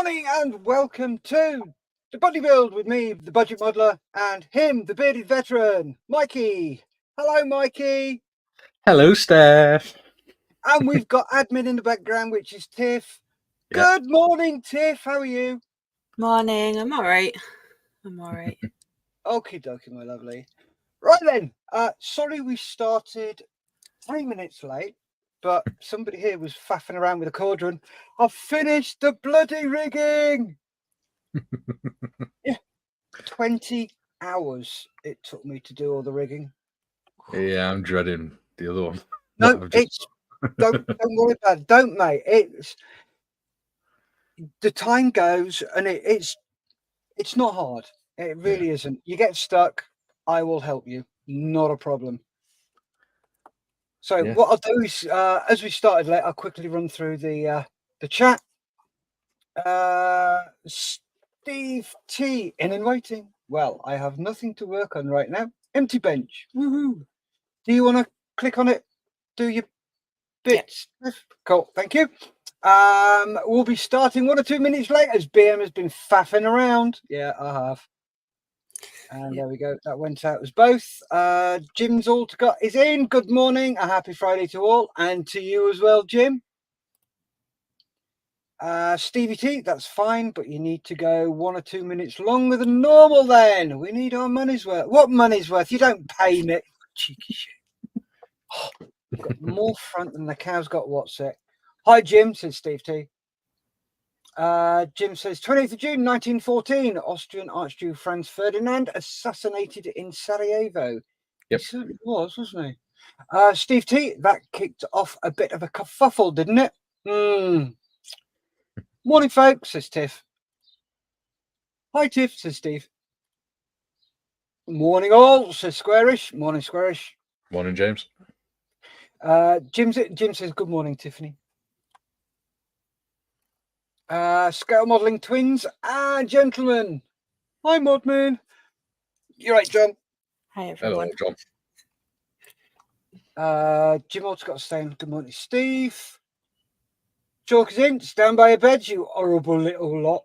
morning and welcome to the Buddy Build with me, the Budget Modeler, and him, the bearded veteran, Mikey. Hello, Mikey. Hello, Steff. And we've got admin in the background, which is Tiff. Yep. Good morning, Tiff. How are you? Morning. I'm all right. Okie dokie, my lovely. Right then. Sorry we started 3 minutes late, but somebody here was faffing around with a cauldron. I've finished the bloody rigging. Yeah, 20 hours it took me to do all the rigging. Yeah, I'm dreading the other one. No, don't worry about it. Don't, mate. It's the time goes, and it's not hard. It really isn't. You get stuck, I will help you. Not a problem. So what I'll do is, as we started late, I'll quickly run through the chat. Steve T in and waiting. Well, I have nothing to work on right now. Empty bench. Woohoo! Do you want to click on it? Do your bits. Yep. Cool. Thank you. We'll be starting 1 or 2 minutes late as BM has been faffing around. Yeah, I have. And there we go. That went out as both. Jim's is in. Good morning. A happy Friday to all, and to you as well, Jim. Stevie T, that's fine, but you need to go 1 or 2 minutes longer than normal then. We need our money's worth. What money's worth? You don't pay me. Cheeky shit. Oh, you've got more front than the cow's got what's it. Hi, Jim, says Steve T. Jim says 20th of June 1914, Austrian Archduke Franz Ferdinand assassinated in Sarajevo. Yep. He certainly was, wasn't he? Steve T, that kicked off a bit of a kerfuffle, didn't it? Morning, folks, says Tiff. Hi, Tiff, says Steve. Morning, all, says Squarish. Morning, Squarish. Morning, James. Jim says good morning, Tiffany. Scale modelling twins and gentlemen. Hi, Modman. You're right, John. Hi, everyone. Hello, John. Jim also got to stay in. Good morning, Steve. Chalk is in. Stand by your beds, you horrible little lot.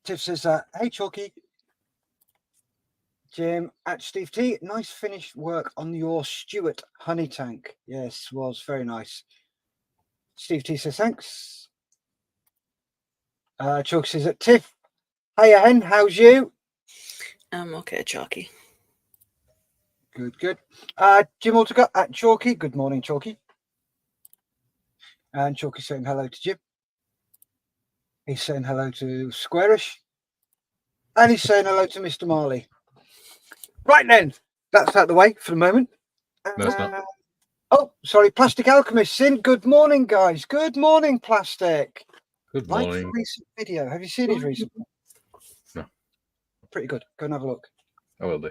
Tiff says, hey, Chalky. Jim at Steve T. Nice finished work on your Stuart honey tank. Yes, was very nice. Steve T says thanks. Chalk says at Tiff. Hiya, hen. How's you? I'm okay, Chalky. Good. Jim Altogot at Chalky. Good morning, Chalky. And Chalky saying hello to Jim. He's saying hello to Squarish. And he's saying hello to Mr. Marley. Right then, that's out of the way for the moment. No, it's not. Oh, sorry, Plastic Alchemist in. Good morning, guys. Good morning, Plastic. Good morning. Like the recent video. Have you seen his recent one? No. Pretty good. Go and have a look. I will do.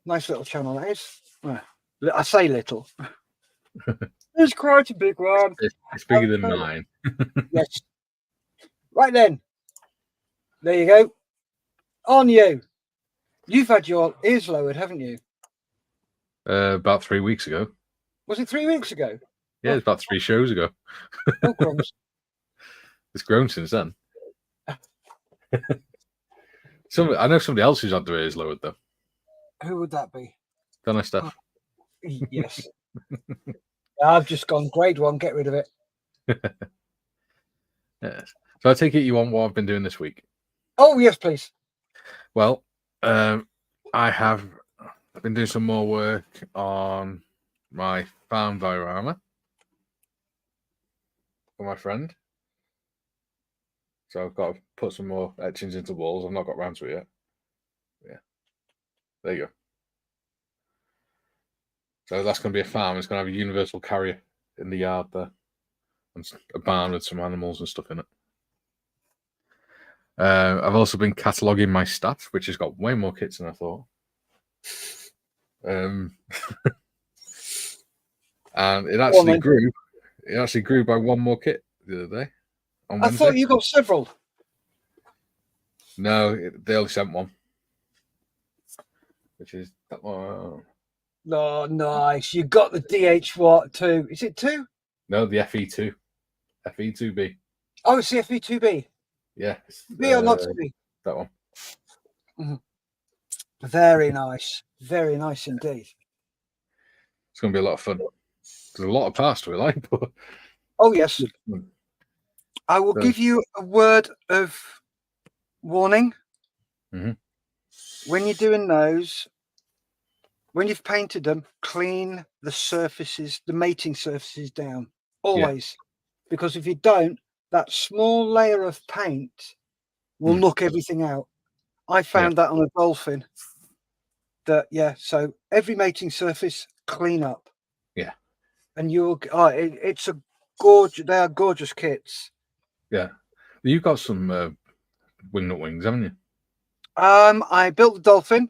Nice little channel that is. I say little. It's quite a big one. It's bigger than mine. Yes. Right then. There you go. On you. You've had your ears lowered, haven't you? About 3 weeks ago. Was it 3 weeks ago? Yeah, it's about 3 shows ago. Oh, crumbs. It's grown since then. I know somebody else who's had their ears lowered, though. Who would that be? Don't I, Steff? Yes. I've just gone grade 1, get rid of it. Yes. So I take it you want what I've been doing this week? Oh, yes, please. Well, I've been doing some more work on my farm diorama for my friend. So I've got to put some more etchings into walls. I've not got around to it yet. Yeah. There you go. So that's going to be a farm. It's going to have a universal carrier in the yard there. And a barn with some animals and stuff in it. I've also been cataloguing my stats, which has got way more kits than I thought. And it actually grew. It actually grew by 1 more kit the other day. I thought you got several. No, they only sent 1. Which is that one. Oh, nice. You got the DH what 2? Is it 2? No, the FE2. FE2B. Oh, it's the FE2B. Yeah. Be or not to be? That one. Very nice. Very nice indeed. It's going to be a lot of fun. There's a lot of parts to it, like, but Oh, yes. I will give you a word of warning. Mhm. When you're doing those, when you've painted them, clean the surfaces, the mating surfaces down. Always. Because if you don't, that small layer of paint will knock everything out. I found that on a dolphin. So every mating surface, clean up. Yeah. And you'll, it's a gorgeous, they are gorgeous kits. Yeah. You've got some wingnut wings, haven't you? I built the dolphin,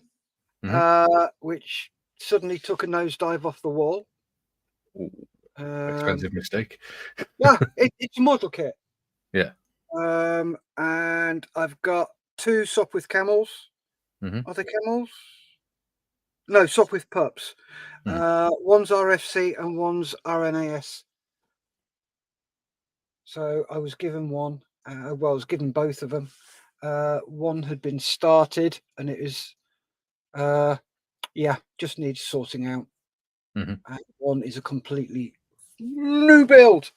Mhm. which suddenly took a nosedive off the wall. Expensive mistake. Yeah, it's a model kit. Yeah. And I've got 2 Sopwith camels. Mhm. Are they camels? No, Sopwith pups. One's RFC and one's RNAS. So I was given one. I was given both of them. One had been started, and it is, just needs sorting out. Mhm. And one is a completely new build.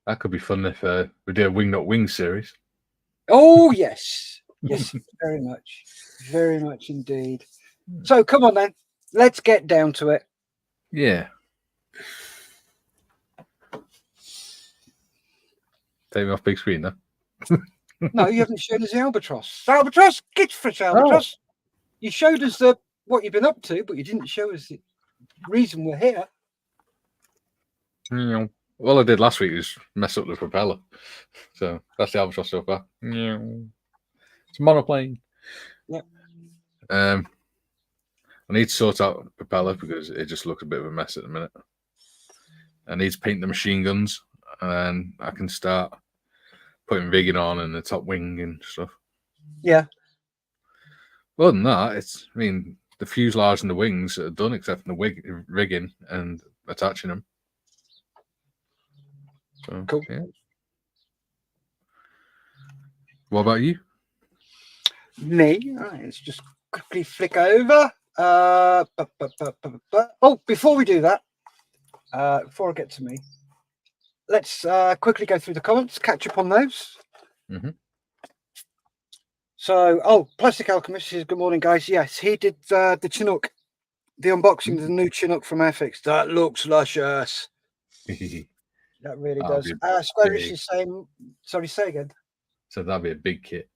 That could be fun if we did a wingnut wings series. Oh yes, yes, very much indeed. So come on then, let's get down to it. Yeah. Take me off big screen now. No, you haven't shown us the Albatros. Albatros, get fresh Albatros. You showed us what you've been up to, but you didn't show us the reason we're here. All I did last week was mess up the propeller. So that's the Albatros so far. It's a monoplane. Yep. I need to sort out the propeller because it just looks a bit of a mess at the minute. I need to paint the machine guns, and then I can start putting rigging on and the top wing and stuff. Yeah. Other than that, the fuselage and the wings are done except for the rigging and attaching them. So, cool. Yeah. What about you? Me? Right, let's just quickly flick over. Before we do that, before I get to me, let's quickly go through the comments, catch up on those. Mm-hmm. So, Plastic Alchemist says, good morning, guys. Yes, he did the Chinook, the unboxing of the new Chinook from Airfix. That looks luscious. That really does. Squarish is saying, sorry, say again. So that'd be a big kit.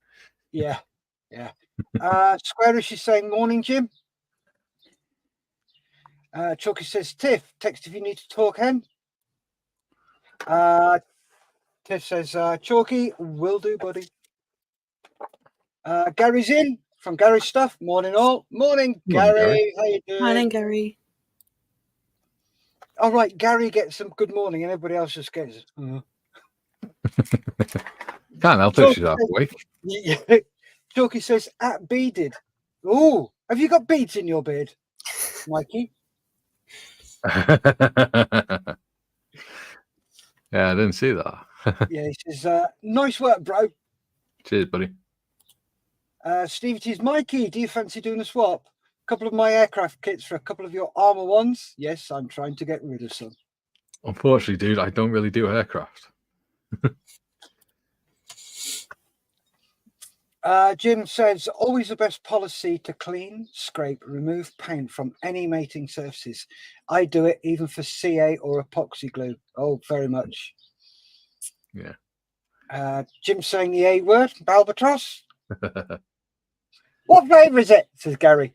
Yeah. Squarish is saying, morning, Jim. Chalky says, Tiff, text if you need to talk, Hen. Tiff says, Chalky, will do, buddy. Gary's in from Gary's Stuff. Morning, all. Morning, Gary. How you doing? Morning, Gary. All right, Gary gets some good morning, and everybody else just gets. Can't help it. She's half awake. Chalky says, at beaded. Oh, have you got beads in your beard, Mikey? Yeah, I didn't see that. Yeah, he says, nice work, bro. Cheers, buddy. Steve, it is Mikey. Do you fancy doing a swap? A couple of my aircraft kits for a couple of your armor ones? Yes, I'm trying to get rid of some. Unfortunately, dude, I don't really do aircraft. Jim says, always the best policy to clean, scrape, remove paint from any mating surfaces. I do it even for CA or epoxy glue. Oh, very much. Yeah. Jim's saying the A word, Albatros. What flavour is it? Says Gary.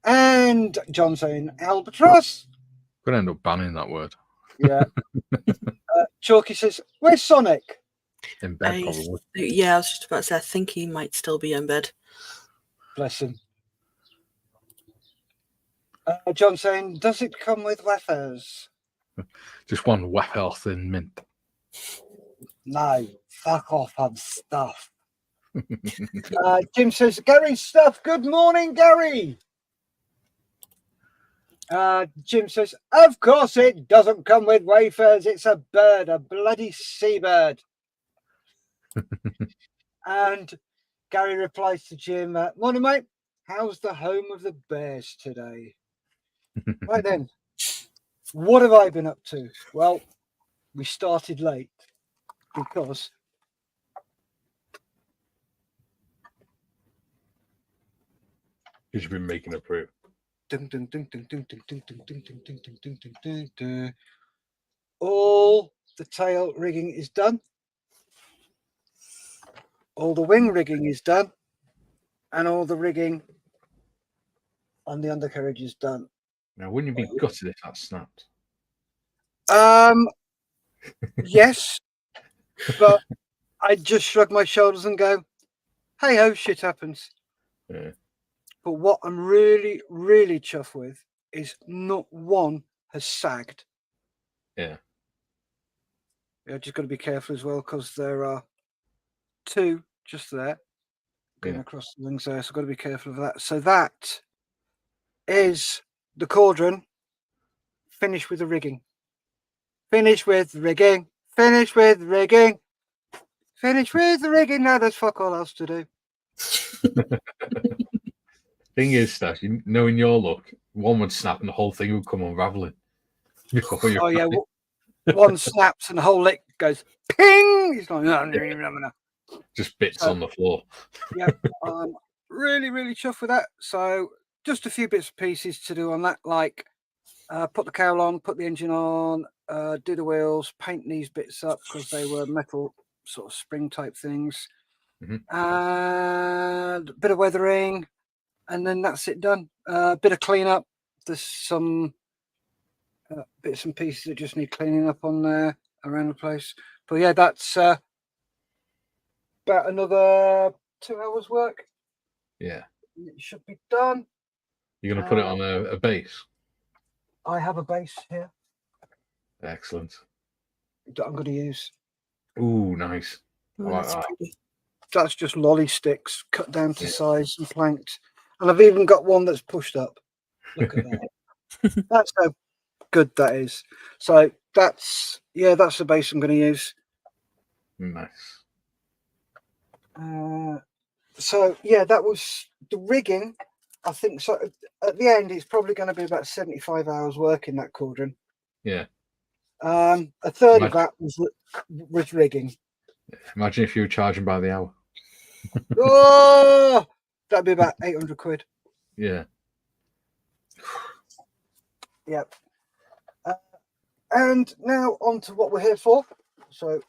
And John saying Albatros. Gonna end up banning that word. Yeah. Chalky says, where's Sonic? In bed, probably. Yeah, I was just about to say, I think he might still be in bed. Bless him. John saying, does it come with wafers? Just one waffle thin mint. No, fuck off on stuff. Jim says, Gary's Stuff. Good morning, Gary. Jim says, of course it doesn't come with wafers. It's a bird, a bloody seabird. And Gary replies to Jim, morning, mate. How's the home of the bears today? Right then, what have I been up to? Well, we started late because You've been making a fruit. all the tail rigging is done. All the wing rigging is done. And all the rigging on the undercarriage is done. Now, wouldn't you be gutted if that snapped? Yes, but I just shrug my shoulders and go, hey ho, shit happens. Yeah. But what I'm really, really chuffed with is not one has sagged. Yeah. Yeah, just got to be careful as well because there are two just there going across the wings there. So got to be careful of that. So that is the cauldron. Finish with the rigging. Finish with rigging. Finish with rigging. Finish with the rigging. Now there's fuck all else to do. Thing is, Steff, knowing your luck, one would snap and the whole thing would come unraveling. Oh yeah, one snaps and the whole lick goes ping. He's like, no. Just bits on the floor. Yeah, I'm really, really chuffed with that. So just a few bits and pieces to do on that, like put the cowl on, put the engine on, do the wheels, paint these bits up because they were metal sort of spring type things, and a bit of weathering, and then that's it done. A bit of cleanup. There's some bits and pieces that just need cleaning up on there around the place. But yeah, that's about another 2 hours work. Yeah. It should be done. You're going to put it on a base? I have a base here. Excellent. That I'm going to use. Ooh, nice. Oh, that's pretty. That's just lolly sticks cut down to size and planked. And I've even got one that's pushed up. Look at that. That's how good that is. So that's the base I'm going to use. Nice. So yeah, that was the rigging. I think so. At the end, it's probably going to be about 75 hours work in that cauldron. Yeah. A third of that was rigging. Imagine if you were charging by the hour. Oh, that'd be about 800 quid. Yeah. Yep. And now on to what we're here for. So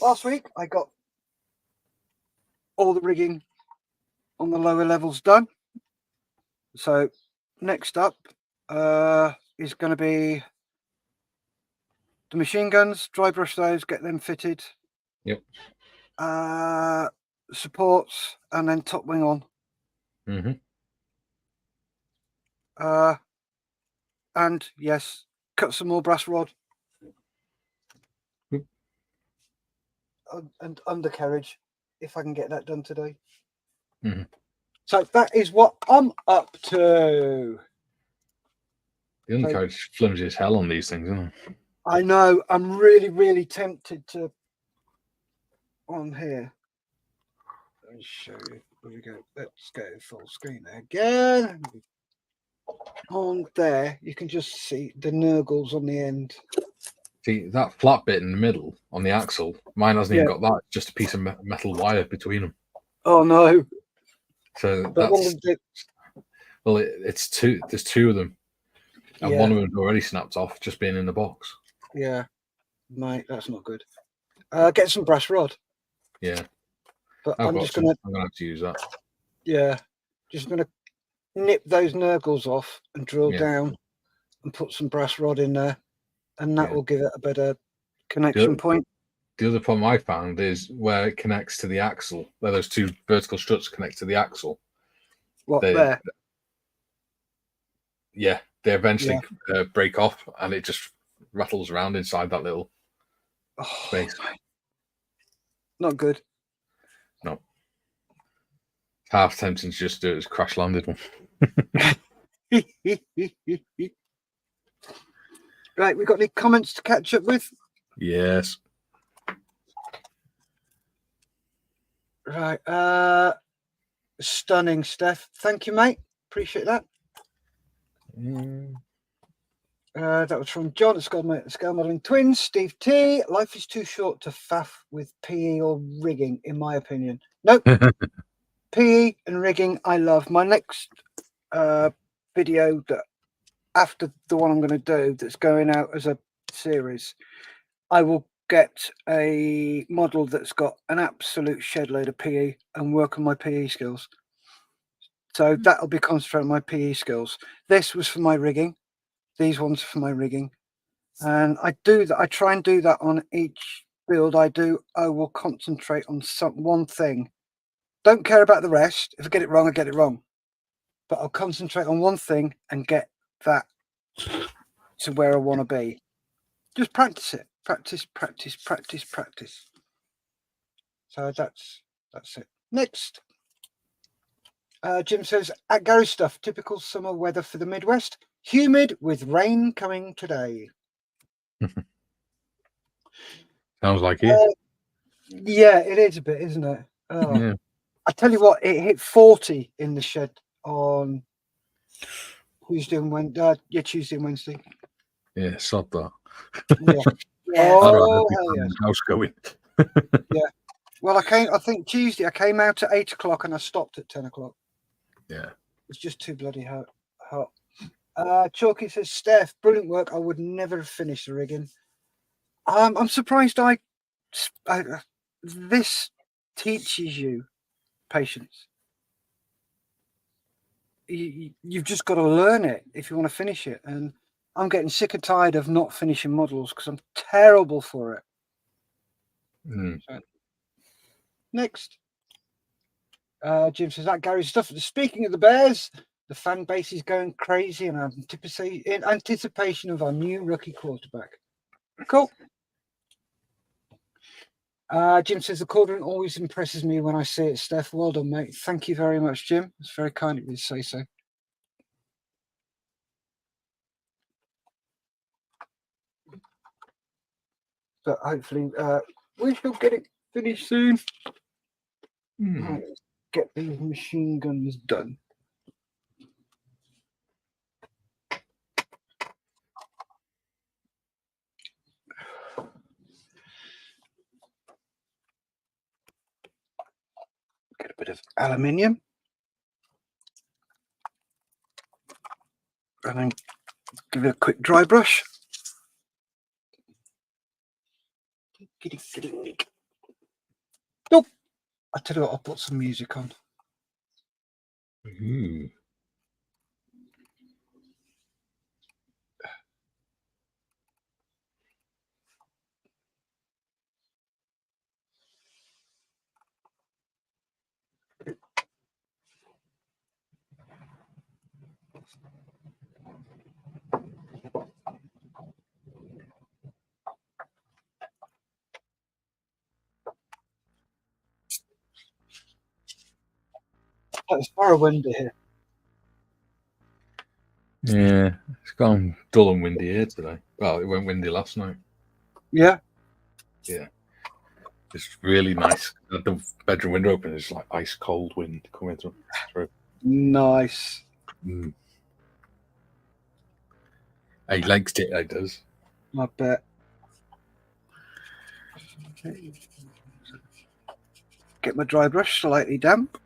last week I got all the rigging on the lower levels done. So next up is going to be the machine guns, dry brush those, get them fitted. Yep. Supports and then top wing on. And yes, cut some more brass rod. And undercarriage, if I can get that done today. So that is what I'm up to. The undercarriage is flimsy as hell on these things, isn't it? I know. I'm really, really tempted to on here. Let me show you. Here we go. Let's go full screen again. On there, you can just see the nurgles on the end. See, that flat bit in the middle on the axle, mine hasn't even got that. It's just a piece of metal wire between them. Oh, no. So that's... Well, it's two. There's two of them. And one of them's already snapped off, just being in the box. Yeah. Mate, that's not good. Get some brass rod. Yeah. But I'm going to have to use that. Yeah. Just going to nip those nurgles off and drill down and put some brass rod in there. And that will give it a better connection point. The other problem I found is where it connects to the axle, where those two vertical struts connect to the axle. What, there? Yeah, they eventually break off and it just rattles around inside that little space. Not good. No. Half tempting to just do it as crash landed one. Right, we got any comments to catch up with? Yes. Right. Stunning, Steff. Thank you, mate. Appreciate that. That was from John at Scale Modeling Twins. Steve T. Life is too short to faff with PE or rigging, in my opinion. Nope. PE and rigging, I love. My next video that after the one I'm going to do that's going out as a series, I will get a model that's got an absolute shed load of PE and work on my PE skills. So that'll be concentrating on my PE skills. This was for my rigging. These ones are for my rigging. And I do that. I try and do that on each build I do. I will concentrate on one thing. Don't care about the rest. If I get it wrong, I get it wrong. But I'll concentrate on one thing and get that to where I want to be. Just practice it. Practice, practice, practice, practice. So that's it. Next. Jim says, at Gary's stuff, typical summer weather for the Midwest. Humid with rain coming today. Sounds like you. Yeah, it is a bit, isn't it? Oh. Yeah. I tell you what, it hit 40 in the shed on Tuesday and Wednesday. Tuesday and Wednesday. Yeah, sod that. Yeah. Yeah. Oh, hell yeah. House going. Yeah. Well, I think Tuesday I came out at 8 o'clock and I stopped at 10 o'clock. Yeah. It's just too bloody hot. Chalky says, Steff, brilliant work. I would never have finished the rigging. I'm surprised this teaches you patience. You've just got to learn it if you want to finish it. And I'm getting sick and tired of not finishing models because I'm terrible for it. So, next. Jim says, that Gary's stuff. Speaking of the Bears, the fan base is going crazy and in anticipation of our new rookie quarterback. Cool. Jim says, the cauldron always impresses me when I see it, Steff. Well done, mate. Thank you very much, Jim. It's very kind of you to say so. But hopefully we shall get it finished soon. Right, let's get these machine guns done. Get a bit of aluminium. And then give it a quick dry brush. Nope. I tell you what, I'll put some music on. It's far windy here. Yeah, it's gone dull and windy here today. Well, it went windy last night. Yeah. Yeah. It's really nice. The bedroom window open, it's like ice cold wind coming through. Nice. He likes it, he does. I bet. Okay. Get my dry brush slightly damp.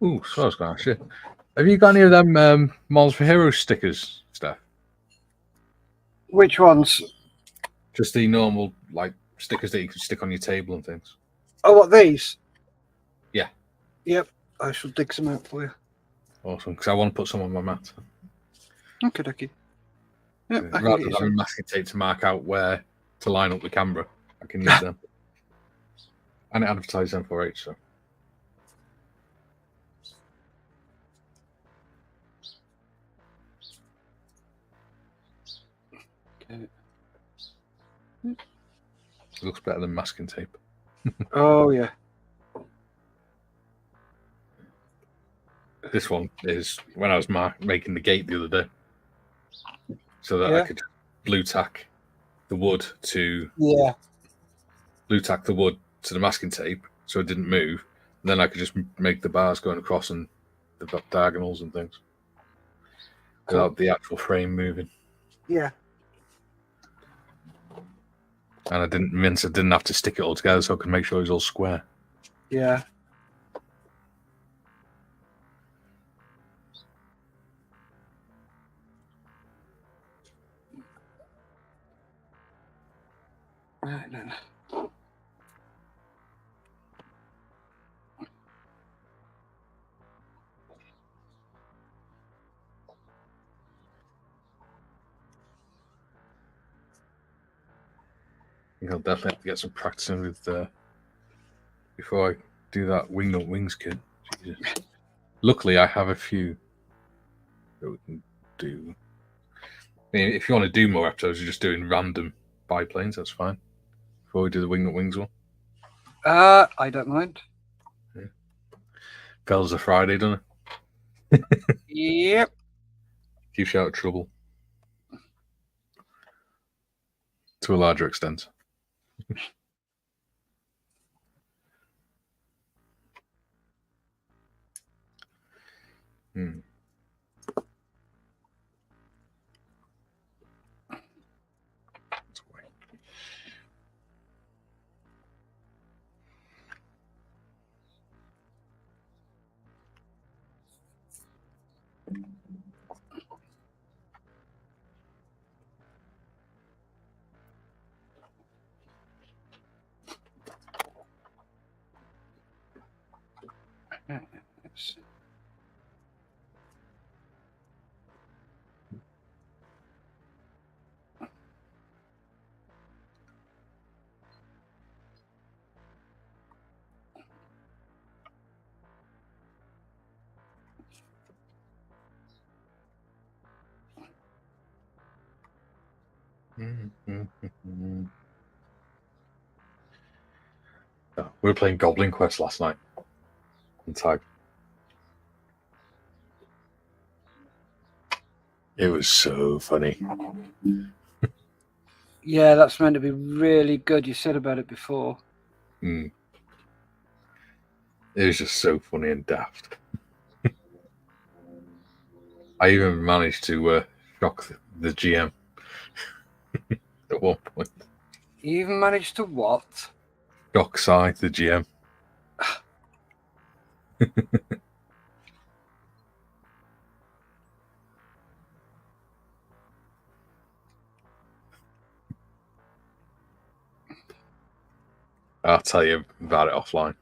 Ooh, so I was going to ask you. Have you got any of them Models for Heroes stickers, Steff? Which ones? Just the normal, like, stickers that you can stick on your table and things. Oh, what, these? Yeah. Yep. I shall dig some out for you. Awesome, because I want to put some on my mat. Okay, dokie. Yep, I can Rather get you than having some. masking tape to mark out where to line up the camera, I can use them. And it advertises them for H, so. Okay. It looks better than masking tape. Oh, yeah. This one is when I was making the gate the other day, so that I Yeah. could blue tack the wood to Yeah. the masking tape, so it didn't move. And then I could just make the bars going across and the diagonals and things without the actual frame moving. Yeah. And I didn't have to stick it all together, so I could make sure it was all square. Yeah. Right then. I think I'll definitely have to get some practicing with before I do that Wingnut Wings kit. Jesus. Luckily, I have a few that we can do. I mean, if you want to do more episodes, you're just doing random biplanes, that's fine. Before we do the Wingnut Wings one. I don't mind. Yeah. Fells a Friday, doesn't it? Yep. Keeps you out of trouble. To a larger extent. Hmm. Yes. Oh, we were playing Goblin Quest last night on Tag. It was so funny. Yeah, that's meant to be really good. You said about it before. Mm. It was just so funny and daft. I even managed to shock the GM at one point. You even managed to what? Shock side the GM. I'll tell you about it offline.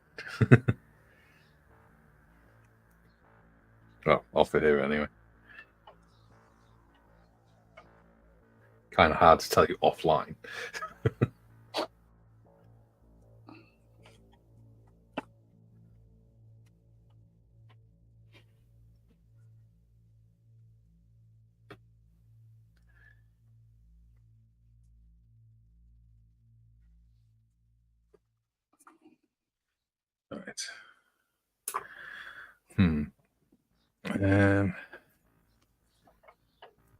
Well, off it here anyway. Kind of hard to tell you offline. All right.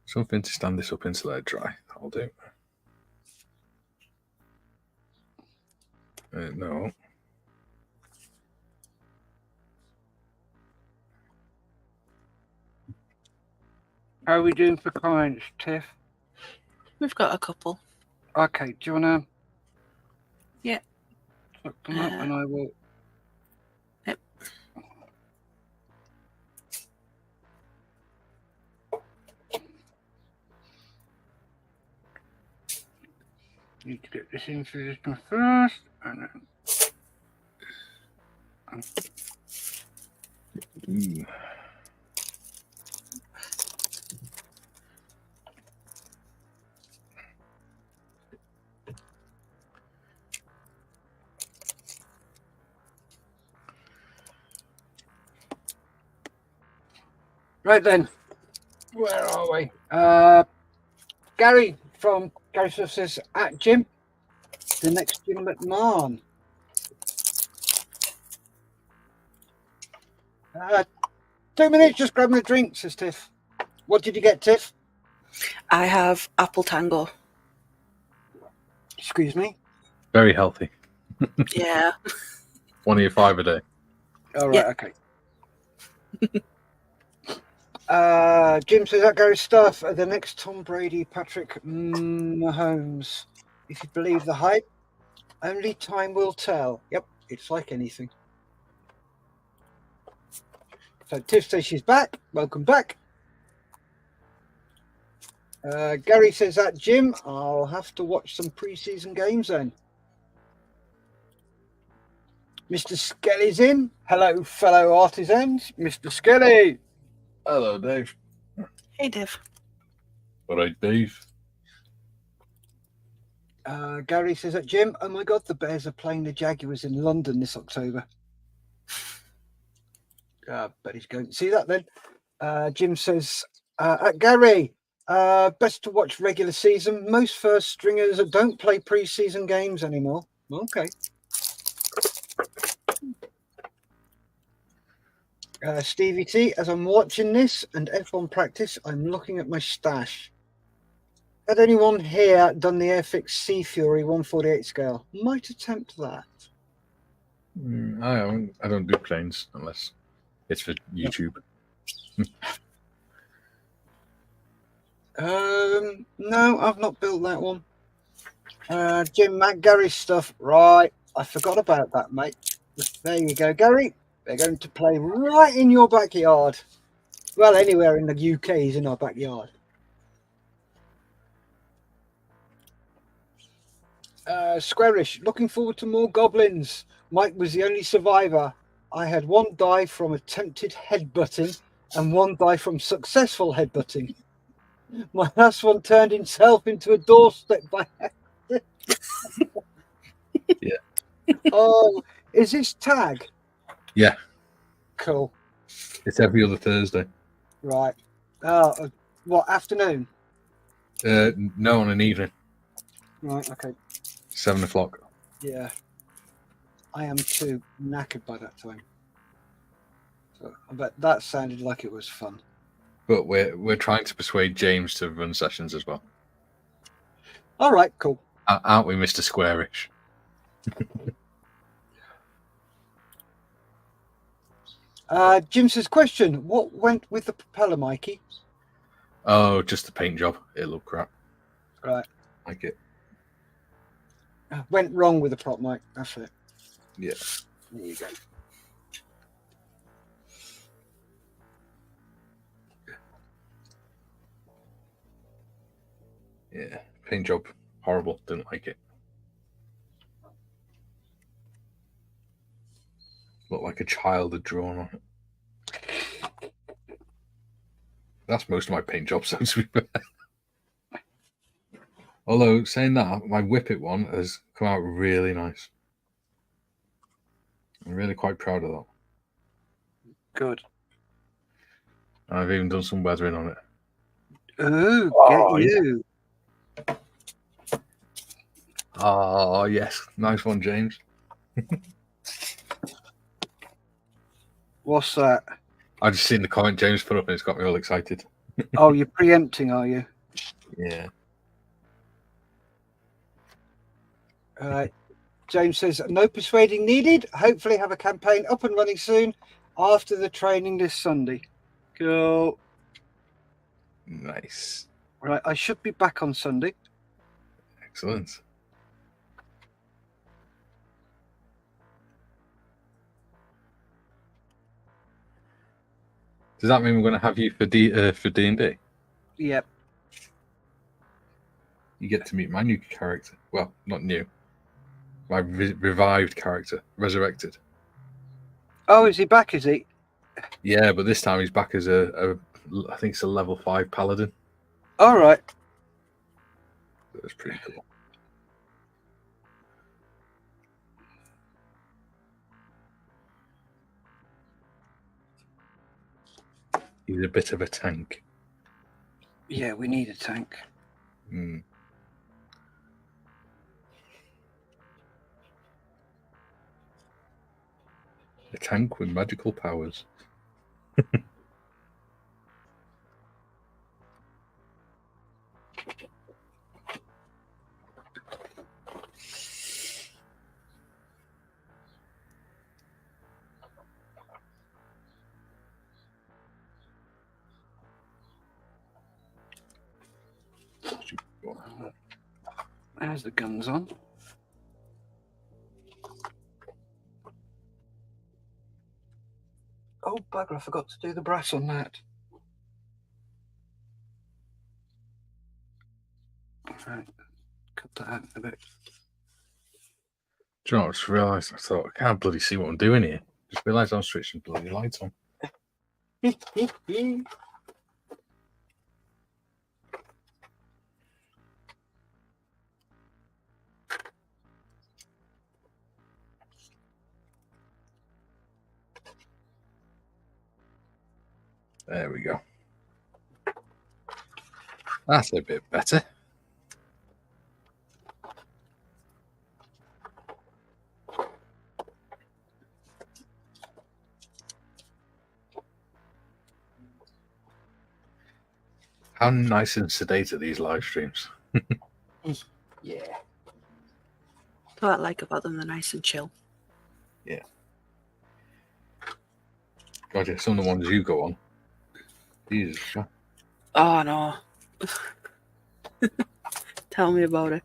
Something to stand this up into let it dry. I'll do. No. How are we doing for comments, Tiff? We've got a couple. Okay, do you want to? Yeah. Look them up and I will. Yep. Need to get this in system first, and then. Ooh. Right then, where are we? Gary from Gary Swift says at Jim, the next Jim McMahon. 2 minutes, just grabbing a drink, says Tiff. What did you get, Tiff? I have apple tango. Excuse me. Very healthy. Yeah. 1 of your 5 a day. All right, okay. Jim says that Gary's stuff. The next Tom Brady, Patrick Mahomes. If you believe the hype, only time will tell. Yep, it's like anything. So Tiff says she's back. Welcome back. Gary says that Jim, I'll have to watch some preseason games then. Mr. Skelly's in. Hello, fellow artisans. Mr. Skelly. Hello, Dave. Hey, Div. All right, Dave. Gary says that Jim, oh my God, the Bears are playing the Jaguars in London this October. But he's going to see that then. Jim says, at Gary, best to watch regular season. Most first stringers don't play preseason games anymore. Okay. Stevie T, as I'm watching this and F1 practice, I'm looking at my stash. Had anyone here done the Airfix Sea Fury 148 scale? Might attempt that. I don't do planes unless it's for YouTube. No, I've not built that one. Jim, Matt, Gary's stuff. Right, I forgot about that, mate. There you go, Gary. They're going to play right in your backyard. Well, anywhere in the UK is in our backyard. Squarish, looking forward to more goblins. Mike was the only survivor. I had one die from attempted headbutting and one die from successful headbutting. My last one turned himself into a doorstep by accident. Yeah. Oh, is this tag? Yeah. Cool. It's every other Thursday. Right. What, afternoon? No, on an evening. Right, okay. 7 o'clock. Yeah. I am too knackered by that time. So, but that sounded like it was fun. But we're trying to persuade James to run sessions as well. All right, cool. Aren't we, Mr. Squarish? Jim says, question, what went with the propeller, Mikey? Oh, just the paint job. It looked crap. Right. Like it. Went wrong with the prop, Mike. That's it. Yeah. There you go. Yeah. Paint job. Horrible. Didn't like it. Looked like a child had drawn on it. That's most of my paint jobs, so to be fair. Although, saying that, my Whippet one has come out really nice. I'm really quite proud of that. Good. I've even done some weathering on it. Oh, get you. Oh, yes. Nice one, James. What's that? I just seen the comment James put up and it's got me all excited. Oh, you're preempting, are you? Yeah. James says, no persuading needed. Hopefully have a campaign up and running soon after the training this Sunday. Cool. Nice. Right, I should be back on Sunday. Excellent. Does that mean we're going to have you for D&D? Yep. You get to meet my new character. Well, not new. My revived character, resurrected. Oh, is he back? Is he? Yeah, but this time he's back as I think it's a level 5 paladin. All right. That's pretty cool. He's a bit of a tank. Yeah, we need a tank. Mm. A tank with magical powers. There's the guns on. Oh, bugger, I forgot to do the brass on that. Right, cut that out a bit. Do you know what? I just realised, I thought, I can't bloody see what I'm doing here. Just realised I'm switching bloody lights on. There we go. That's a bit better. How nice and sedate are these live streams? Yeah. What I like about them, they're nice and chill. God, yeah, some of the ones you go on. Jesus. Oh, no. Tell me about it.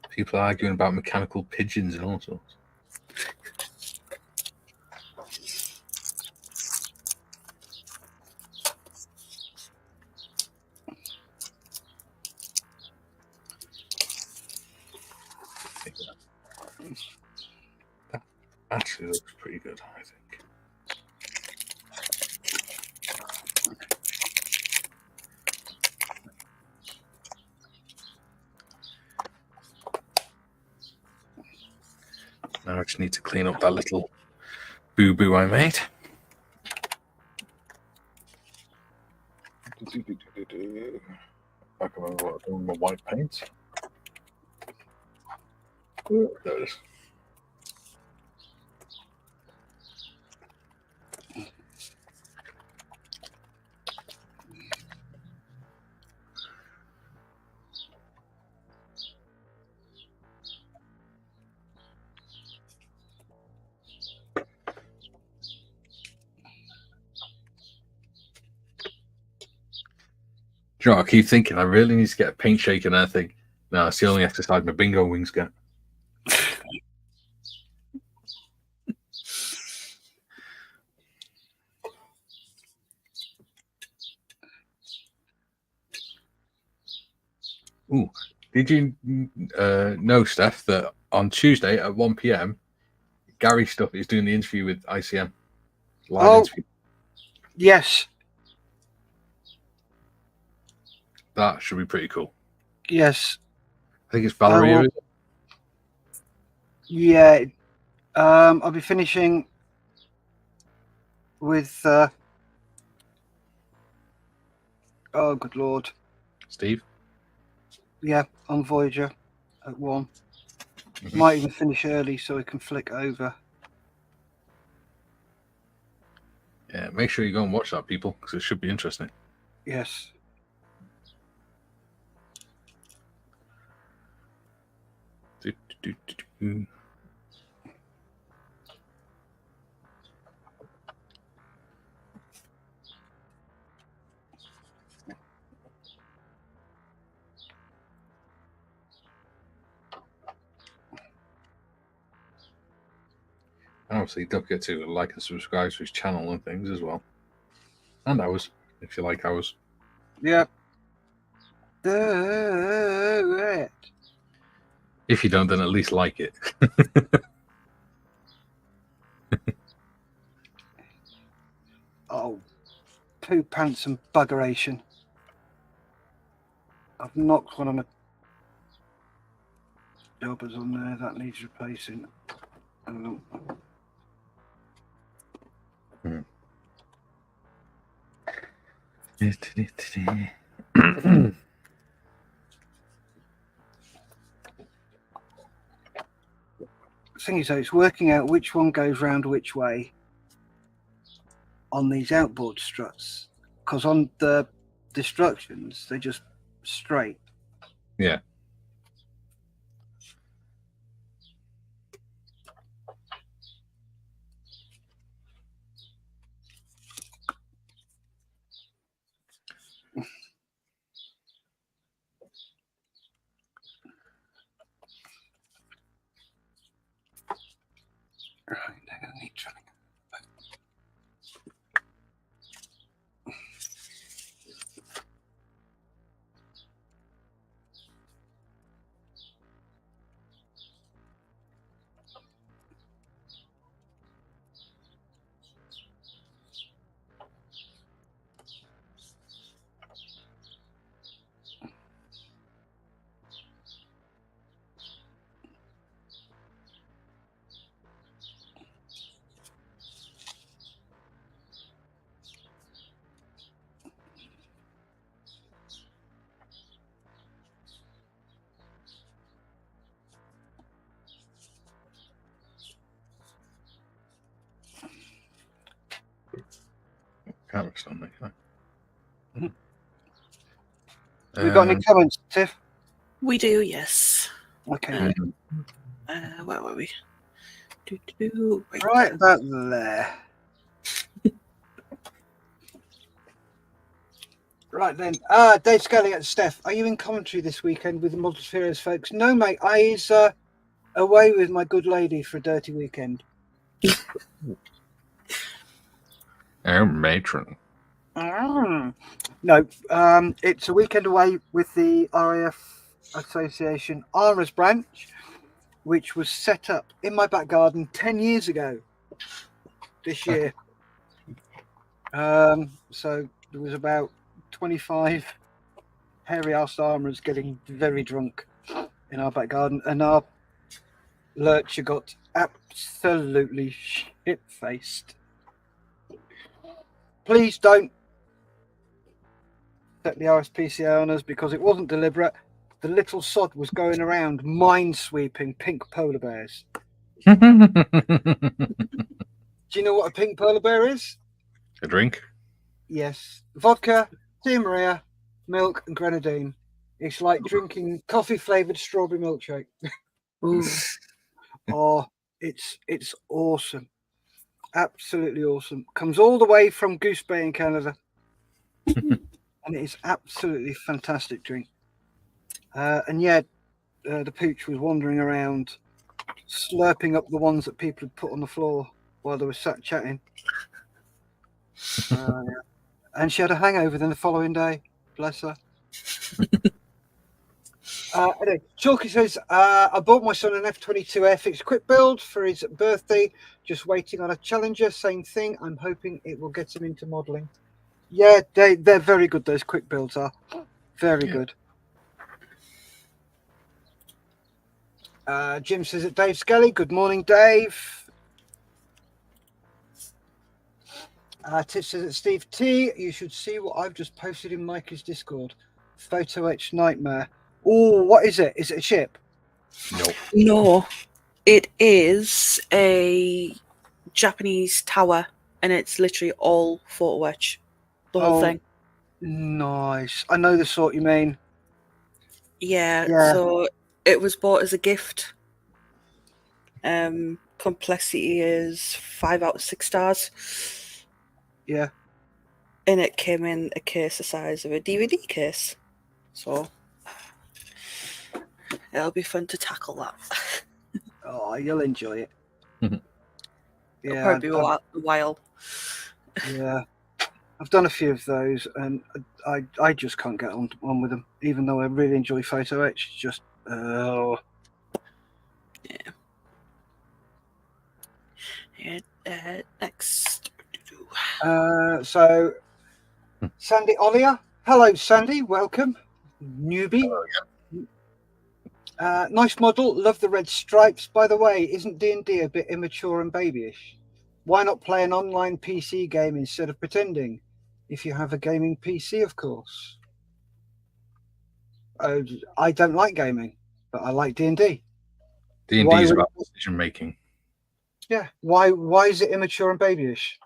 People arguing about mechanical pigeons and all sorts. That actually looks pretty good, I think. Now I just need to clean up that little boo-boo I made. I can remember what I've done with my white paint. There it is. Do you know what I keep thinking? I really need to get a paint shaker, and I think, no, it's the only exercise my bingo wings get. Ooh, did you know, Steff, that on Tuesday at 1 p.m, Gary Stuff is doing the interview with ICM? Live interview. Yes. That should be pretty cool. Yes. I think it's Valeria. will- Yeah. I'll be finishing with. Oh, good lord. Steve. Yeah, on Voyager at 1. Mhm. Might even finish early so we can flick over. Yeah, make sure you go and watch that, people, because it should be interesting. Yes. obviously, don't forget to like and subscribe to his channel and things as well. And ours, if you like ours. Yeah. Do it. If you don't, then at least like it. Oh, poo pants and buggeration. I've knocked one on a jobbers on there that needs replacing. Thing is, though, it's working out which one goes round which way on these outboard struts, because on the destructions they're just straight. Yeah. Right, they're going to need trying. Camera's on me. We got any comments, Tiff? We do, yes. Okay, Where were we? right about there. Right then, Dave Scully at Steff. Are you in commentary this weekend with the Multifarious folks? No, mate. I's away with my good lady for a dirty weekend. Our matron. No, it's a weekend away with the RAF Association Armourers branch, which was set up in my back garden 10 years ago this year. So there was about 25 hairy-arsed armourers getting very drunk in our back garden, and our lurcher got absolutely shit-faced. Please don't set the RSPCA on us, because it wasn't deliberate. The little sod was going around mine-sweeping pink polar bears. Do you know what a pink polar bear is? A drink? Yes. Vodka, Tia Maria, milk, and grenadine. It's like drinking coffee-flavoured strawberry milkshake. Ooh. Oh, it's awesome. Absolutely awesome. Comes all the way from Goose Bay in Canada. And it is absolutely fantastic drink. And yeah, the pooch was wandering around, slurping up the ones that people had put on the floor while they were sat chatting. And she had a hangover then the following day. Bless her. Anyway, Chalky says, I bought my son an F-22F. It's a quick build for his birthday. Just waiting on a Challenger. Same thing. I'm hoping it will get him into modelling. Yeah, they're very good. Those quick builds are very good. Jim says it. Dave Scully. Good morning, Dave. Tiff says it. Steve T. You should see what I've just posted in Mikey's Discord. Photo etch nightmare. Oh, what is it? Is it a ship? Nope. No, it is a Japanese tower, and it's literally all photo etch. The whole thing. Nice. I know the sort you mean. Yeah, Yeah. so it was bought as a gift. Complexity is 5 out of 6 stars. Yeah. And it came in a case the size of a DVD case. So it'll be fun to tackle that. Oh, you'll enjoy it. It'll Yeah, probably be a while. yeah. I've done a few of those, and I just can't get on with them. Even though I really enjoy photo etch, it's just Yeah. Next. So Sandy Ollier, hello Sandy, welcome, newbie. Nice model, love the red stripes. By the way, isn't D&D a bit immature and babyish? Why not play an online PC game instead of pretending? If you have a gaming PC, of course. I don't like gaming, but I like D&D. D&D is about decision making. Yeah. Why is it immature and babyish?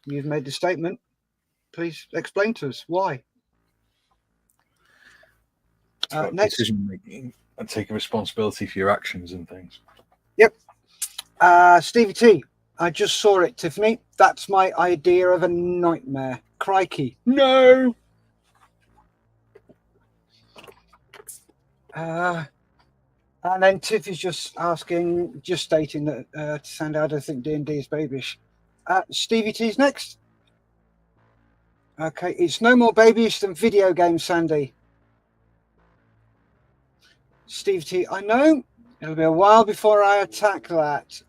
You've made the statement. Please explain to us why. Next. Decision making and taking responsibility for your actions and things. Yep. Stevie T, I just saw it, Tiffany. That's my idea of a nightmare. Crikey. No. And then Tiff is just stating that to Sandy, I don't think D&D is babyish. Stevie T's next. Okay, it's no more babyish than video games, Sandy. Stevie T, I know. It'll be a while before I attack that.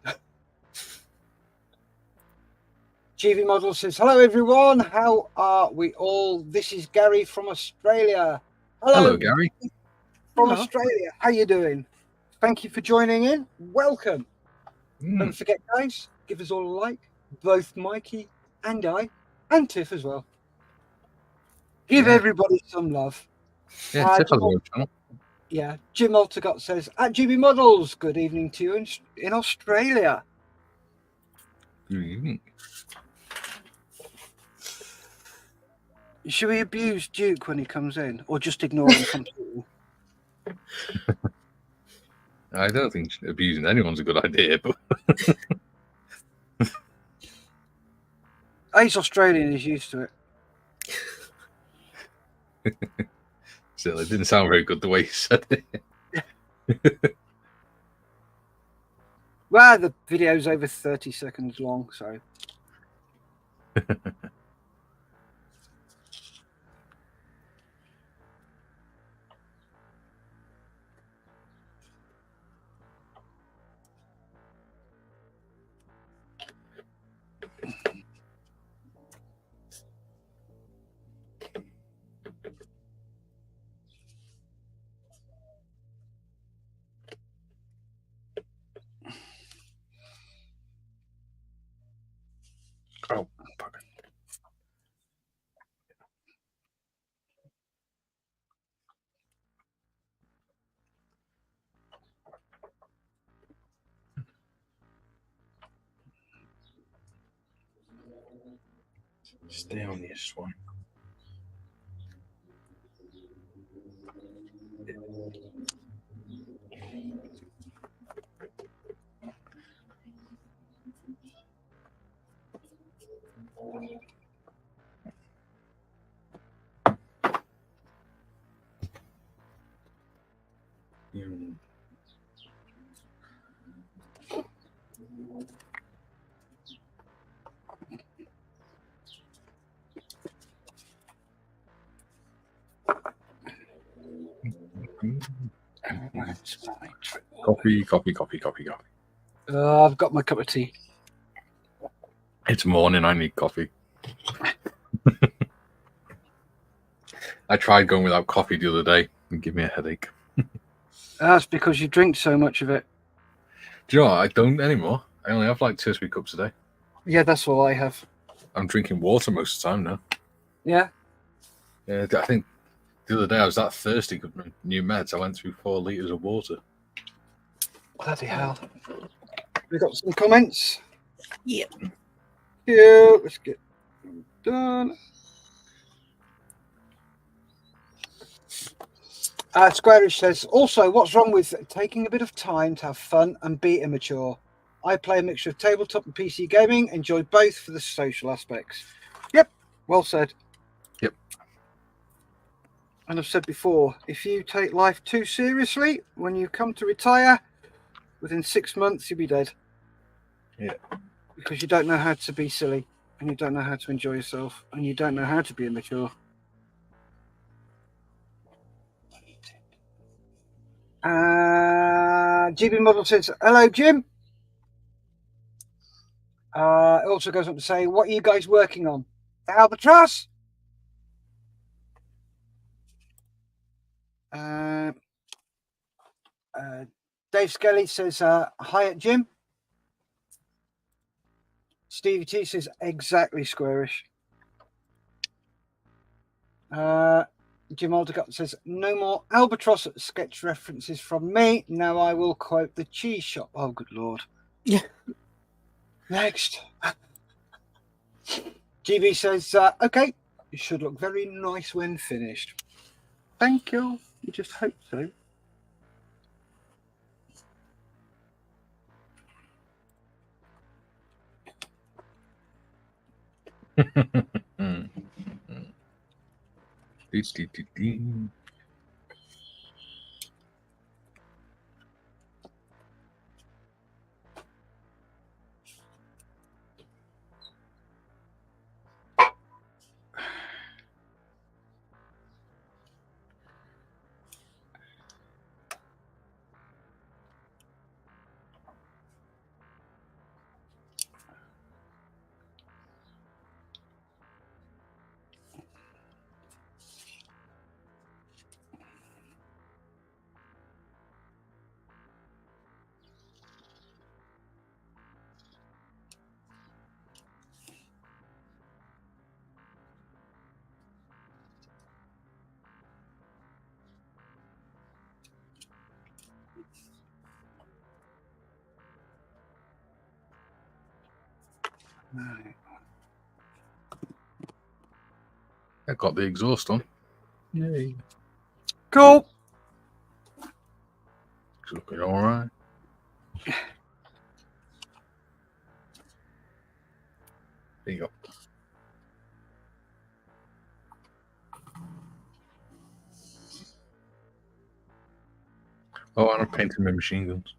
GV Model says, hello everyone, how are we all? This is Gary from Australia. Hello Gary. From Australia, how you doing? Thank you for joining in. Welcome. Don't forget, guys, give us all a like. Both Mikey and I, and Tiff as well. Give everybody some love. Yeah, Tiff has a channel. Yeah, Jim Altegott says, at GB Models, good evening to you in Australia. Good evening. Should we abuse Duke when he comes in, or just ignore him completely? I don't think abusing anyone's a good idea, but He's Australian, he's used to it. still, it didn't sound very good the way he said it. Well, the video's over 30 seconds long, so. Oh, fuck. Stay on this one. Coffee. I've got my cup of tea. It's morning, I need coffee. I tried going without coffee the other day and give me a headache. That's because you drink so much of it. Do you know what? I don't anymore. I only have like 2 or 3 cups a day. Yeah, that's all I have. I'm drinking water most of the time now. Yeah? Yeah, I think the other day I was that thirsty with my new meds. I went through 4 litres of water. Bloody hell. We got some comments? Yep. Yeah, let's get done. Squarish says, also, what's wrong with taking a bit of time to have fun and be immature? I play a mixture of tabletop and PC gaming, enjoy both for the social aspects. Yep, well said. Yep. And I've said before, if you take life too seriously, when you come to retire, within 6 months, you'll be dead. Yeah. Because you don't know how to be silly, and you don't know how to enjoy yourself, and you don't know how to be immature. GB Model says, hello, Jim. It also goes on to say, what are you guys working on? The Albatros? Dave Skelly says, hi at Jim. Stevie T says, exactly squarish. Jim Aldecott says, no more Albatross sketch references from me. Now I will quote the cheese shop. Oh, good Lord. Yeah. Next. GB says, okay, you should look very nice when finished. Thank you. You just hope so. Right. I got the exhaust on. Yay. Cool. It's looking all right. There you go. Oh, and I'm painting my machine guns.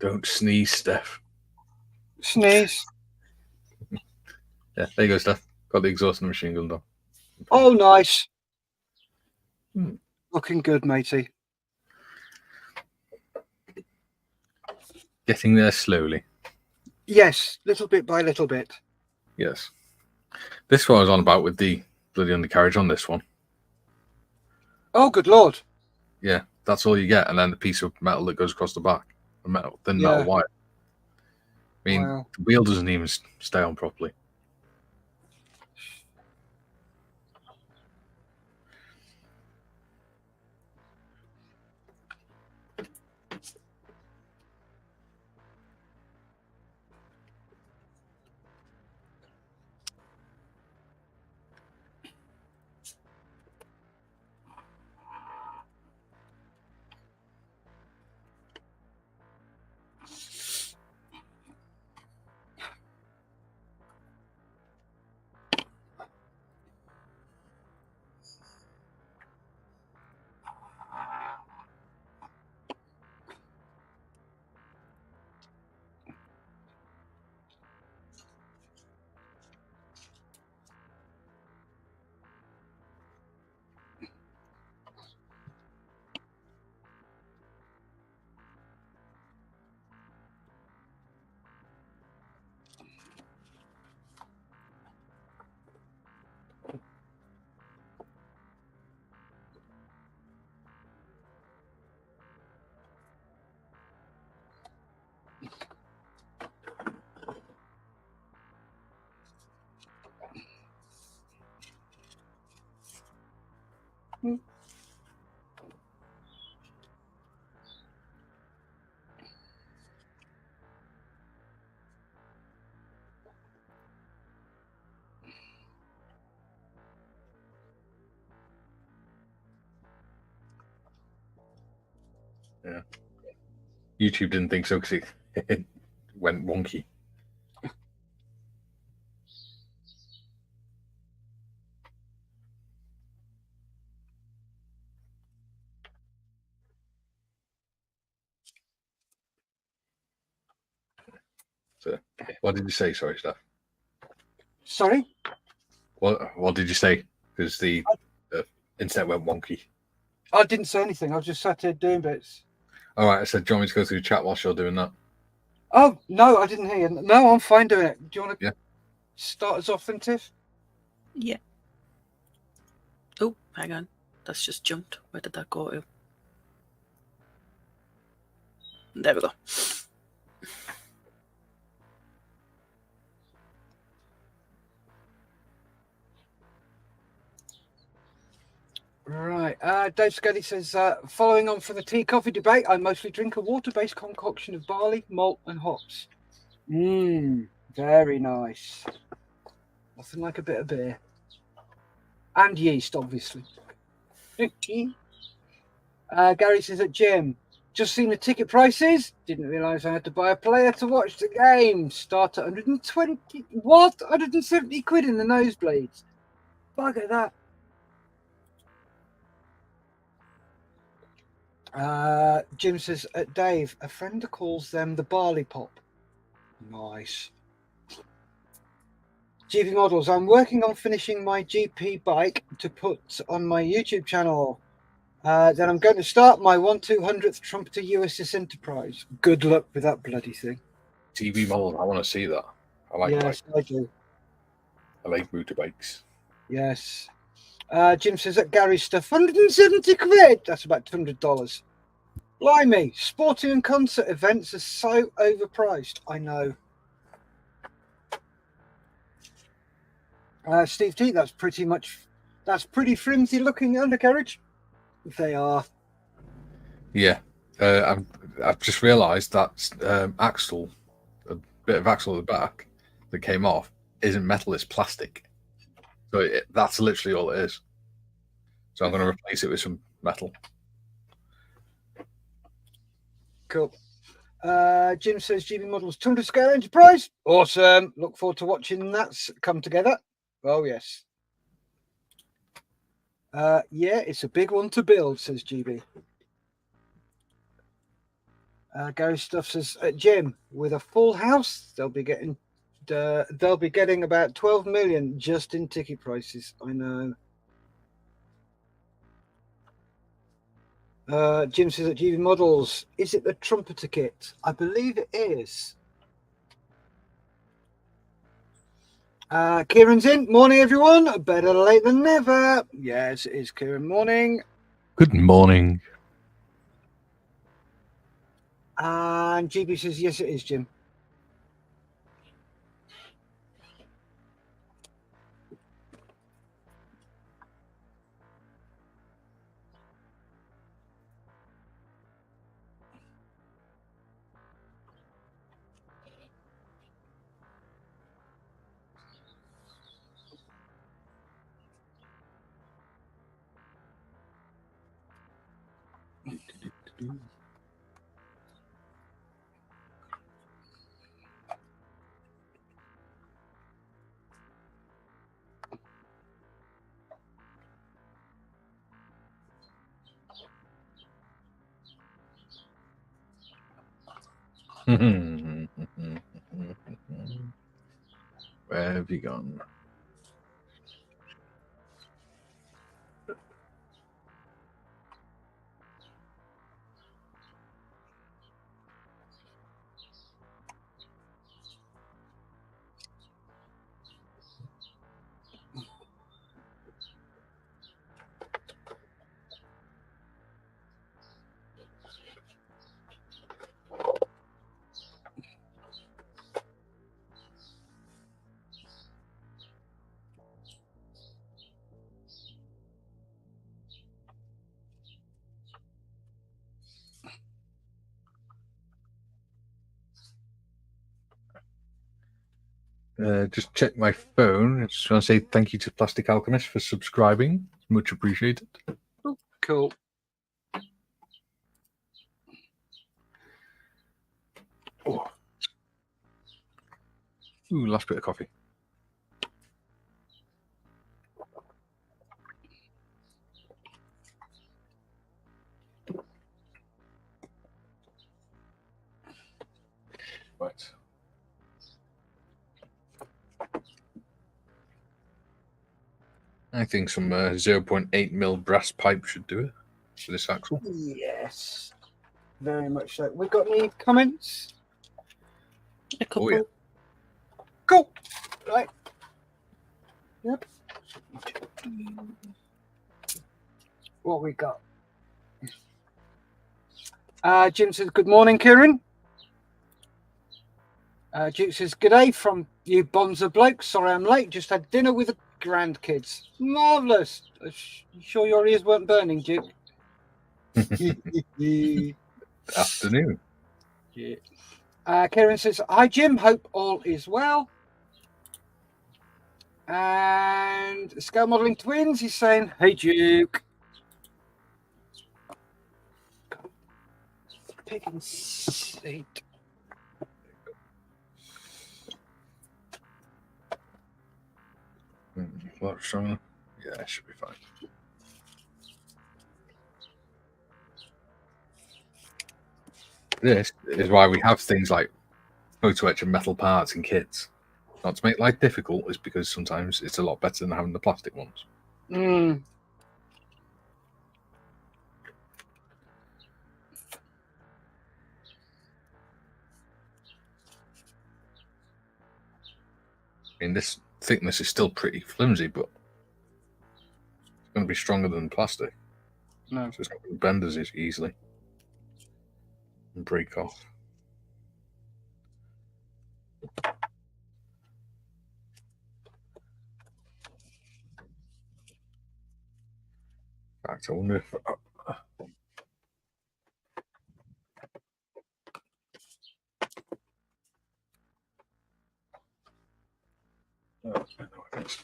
Don't sneeze, Steff. Sneeze. Yeah, there you go, Steff. Got the exhaust and the machine gun done. Oh, nice. Hmm. Looking good, matey. Getting there slowly. Yes, little bit by little bit. Yes. This one I was on about with the bloody undercarriage on this one. Oh, good Lord. Yeah, that's all you get. And then the piece of metal that goes across the back. The metal, thin metal Yeah. wire. I mean, Wow. the wheel doesn't even stay on properly. Yeah. YouTube didn't think so because it went wonky. So, what did you say? Sorry, Steff. Sorry? What did you say? Because the internet went wonky. I didn't say anything. I was just sat here doing bits. All right, I said, do you want me to go through chat whilst you're doing that? Oh, no, I didn't hear you. No, I'm fine doing it. Do you want to Yeah. start us off then, Tiff? Yeah. Oh, hang on. That's just jumped. Where did that go to? There we go. Right. Dave Scuddy says, following on from the tea-coffee debate, I mostly drink a water-based concoction of barley, malt and hops. Very nice. Nothing like a bit of beer. And yeast, obviously. Gary says at Jim, just seen the ticket prices. Didn't realise I had to buy a player to watch the game. Start at 120. What? 170 quid in the nosebleeds. Bugger that. Jim says at Dave, a friend calls them the barley pop. Nice. GP models. I'm working on finishing my GP bike to put on my YouTube channel. Then I'm going to start my 1/200th Trumpeter USS Enterprise. Good luck with that bloody thing. TV model. I want to see that. I like Yes, I do. I like motorbikes. Yes. Jim says that Gary's stuff, 170 quid. That's about $200. Blimey, sporting and concert events are so overpriced. I know. Steve T, that's pretty flimsy looking undercarriage. They are. Yeah. I've just realised that axle, a bit of axle at the back that came off, isn't metal, it's plastic. So that's literally all it is. So I'm going to replace it with some metal. Cool. Jim says GB Models 200 scale Enterprise. Awesome. Look forward to watching that come together. Oh, yes. Yeah, it's a big one to build, says GB. Gary Stuff says, Jim, with a full house, they'll be getting about 12 million just in ticket prices. I know. Jim says at GB Models, is it the Trumpeter kit? I believe it is. Kieran's in. Morning, everyone. Better late than never. Yes, it is, Kieran. Morning. Good morning. And GB says, yes, it is, Jim. Where have you gone? Just check my phone. I just want to say thank you to Plastic Alchemist for subscribing. Much appreciated. Cool. Oh. Ooh, last bit of coffee. Right. I think some 0.8 mil brass pipe should do it for this axle. Yes, very much so. We got any comments? A couple. Oh, yeah. Cool. Right. Yep. What we got? Jim says, good morning, Kieran. Duke says, good day from you bonza blokes. Sorry I'm late. Just had dinner with the grandkids. Marvellous. You sure your ears weren't burning, Duke? Afternoon. Yeah. Kieran says, hi, Jim. Hope all is well. And Scale Modelling Twins, he's saying, hey, Duke. Picking seat. What strong? Yeah, it should be fine. This is why we have things like photo etch and metal parts and kits. Not to make life difficult, it's because sometimes it's a lot better than having the plastic ones. Mm. I mean, this thickness is still pretty flimsy, but it's going to be stronger than plastic. No. So it's not going to bend as easily and break off. In fact, I wonder if... Oh, I know it is.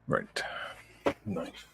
Right. Knife.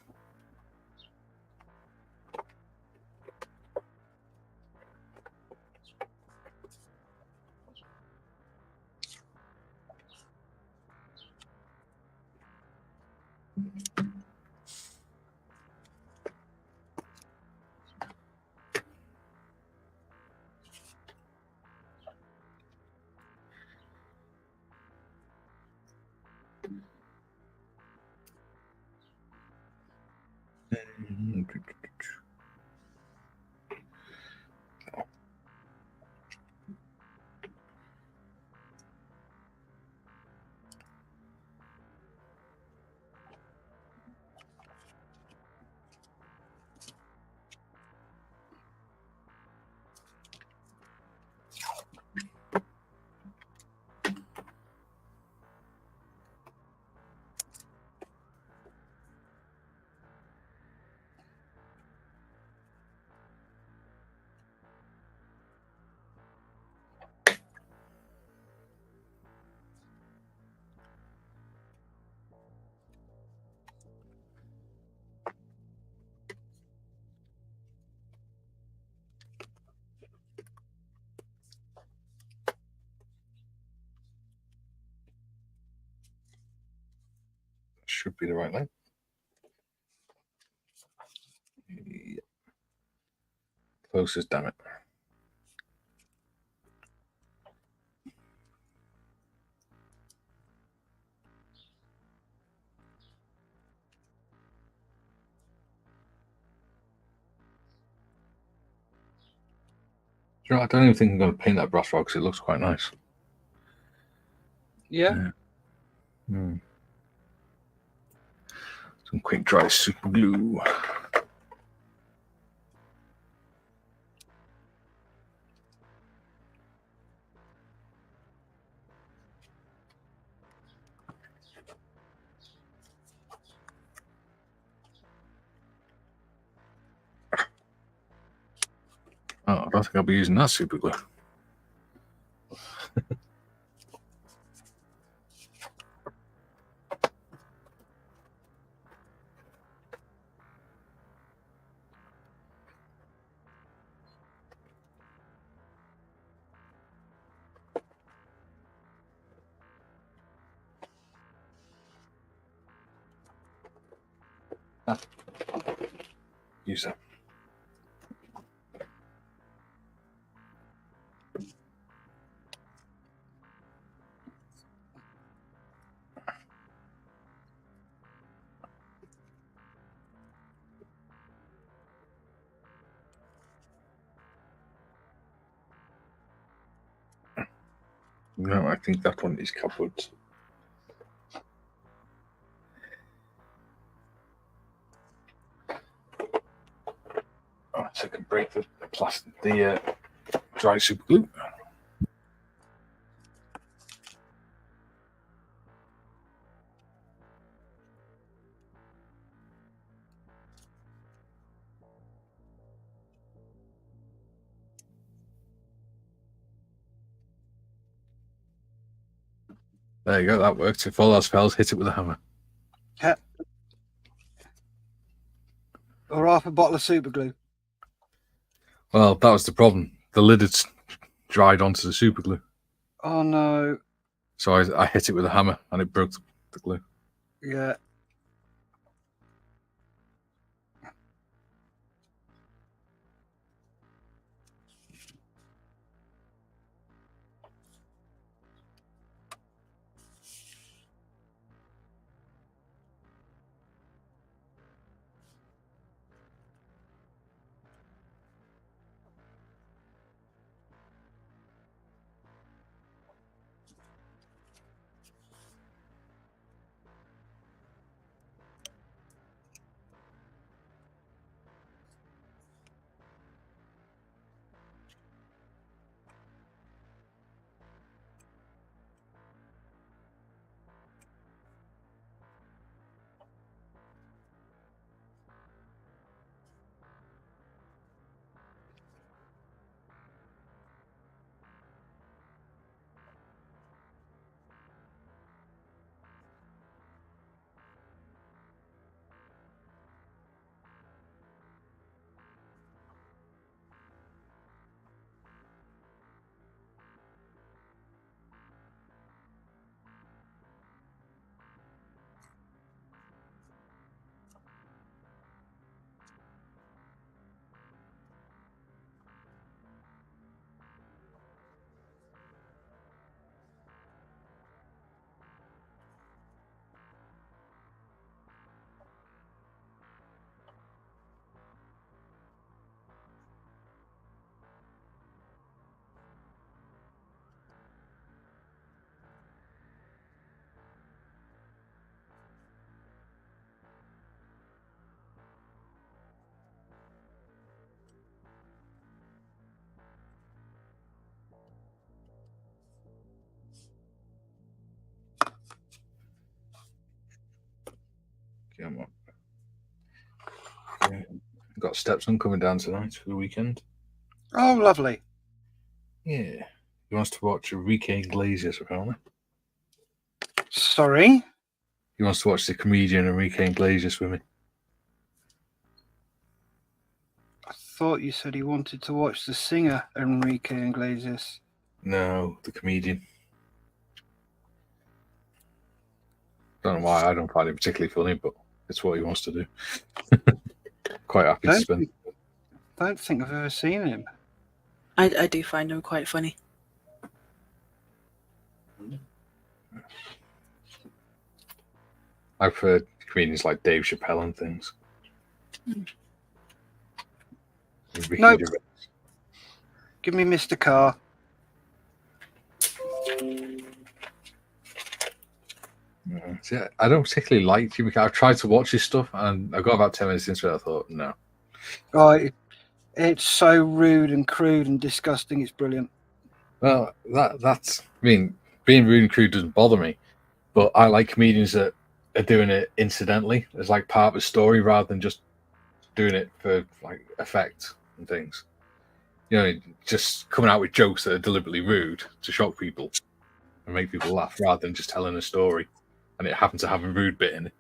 Should be the right length. Yeah. Closest, damn it. You know, I don't even think I'm going to paint that brass rod because it looks quite nice. Yeah. Some quick dry super glue. Oh, I don't think I'll be using that super glue. Use that. No, I think that one is covered. Alright, so I can break the plastic, the dry super glue. There you go, that worked. If all else fails, hit it with a hammer. Yeah. Or half a bottle of super glue. Well, that was the problem. The lid had dried onto the super glue. Oh no. So I hit it with a hammer and it broke the glue. Yeah. Come on. Yeah. Got stepson coming down tonight for the weekend. Oh, lovely. Yeah. He wants to watch Enrique Iglesias, apparently. Sorry. He wants to watch the comedian Enrique Iglesias with me. I thought you said he wanted to watch the singer Enrique Iglesias. No, the comedian. Don't know why. I don't find it particularly funny, but it's what he wants to do. Quite happy to spend. Don't think I've ever seen him. I do find him quite funny. I've heard comedians like Dave Chappelle and things. Nope. Give me Mr. Carr. See, I don't particularly like Jimmy Carr. I've tried to watch his stuff and I got about 10 minutes into it. I thought, no. Oh, it's so rude and crude and disgusting. It's brilliant. Well, that's, I mean, being rude and crude doesn't bother me, but I like comedians that are doing it incidentally as like part of a story rather than just doing it for like effect and things. You know, just coming out with jokes that are deliberately rude to shock people and make people laugh, rather than just telling a story and it happens to have a rude bit in it.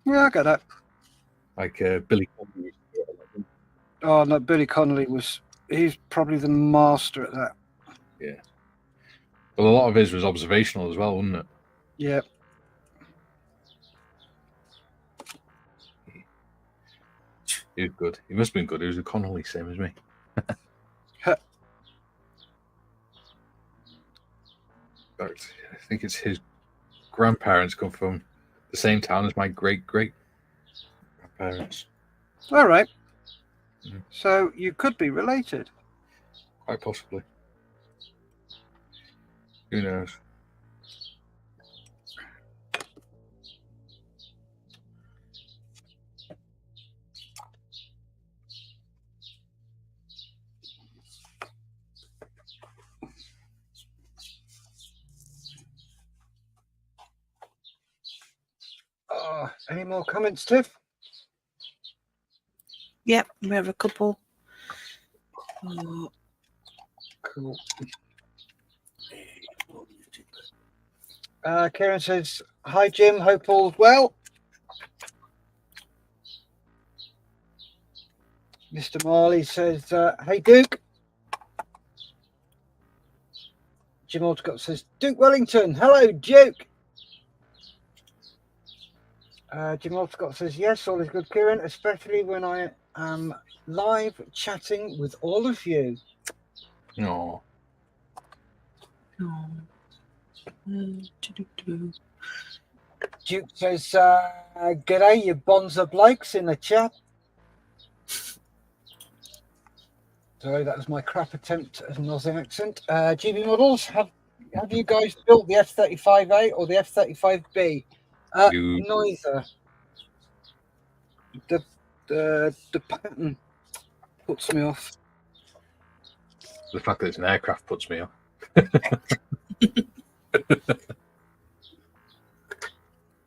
Yeah, I get that. Like Billy Connolly. Oh no, Billy Connolly he's probably the master at that. Yeah. But a lot of his was observational as well, wasn't it? Yeah. He was good. He must have been good. He was a Connolly, same as me. I think it's his grandparents come from the same town as my great-great-grandparents. All right. Mm. So you could be related. Quite possibly. Who knows? Any more comments, Tiff? Yep, we have a couple. Oh, Cool. Kieran says, "Hi Jim, hope all's well." Mr. Marley says, "Hey Duke." Jim Aldcott says, "Duke Wellington, hello Duke." Jim Aldcott says, "Yes, all is good, Kieran, especially when I am live chatting with all of you." No. oh. Duke says, "G'day, you bonza blokes in the chat." Sorry, that was my crap attempt at an Aussie accent. GB Models, have you guys built the F-35A or the F-35B? Neither. The pattern puts me off. The fact that it's an aircraft puts me off.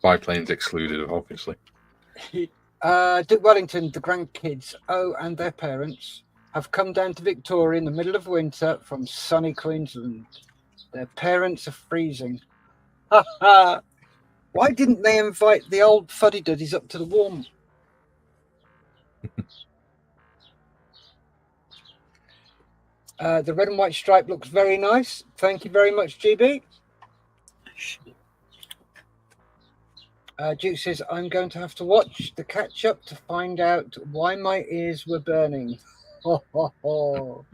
Biplanes excluded, obviously. Duke Wellington, the grandkids, and their parents have come down to Victoria in the middle of winter from sunny Queensland. Their parents are freezing. Ha ha! Why didn't they invite the old fuddy-duddies up to the warm? The red and white stripe looks very nice. Thank you very much, GB. Duke says, "I'm going to have to watch the catch-up to find out why my ears were burning." Ho, ho, ho.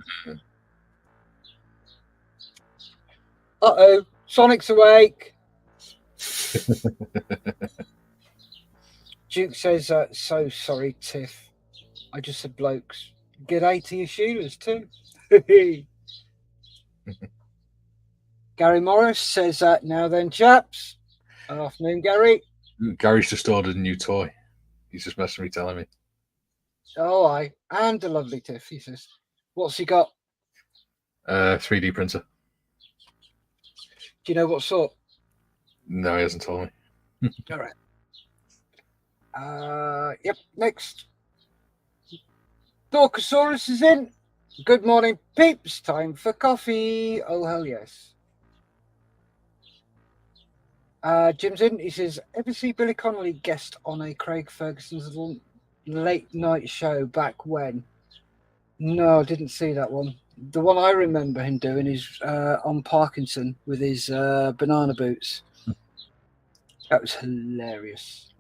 Uh-oh, Sonic's awake. Duke says, "So sorry, Tiff. I just said blokes. G'day to your shooters too." Gary Morris says, "Now then, chaps." Afternoon, Gary. Gary's just ordered a new toy. He's just messing me, telling me. Oh, aye. And a lovely Tiff, he says. What's he got? 3D printer. Do you know what sort? No, he hasn't told me. All right. Yep, next. Dorcosaurus is in. Good morning, peeps. Time for coffee. Oh, hell yes. Jim's in. He says, "Ever see Billy Connolly guest on a Craig Ferguson's little late night show back when?" No, I didn't see that one. The one I remember him doing is on Parkinson with his banana boots. That was hilarious.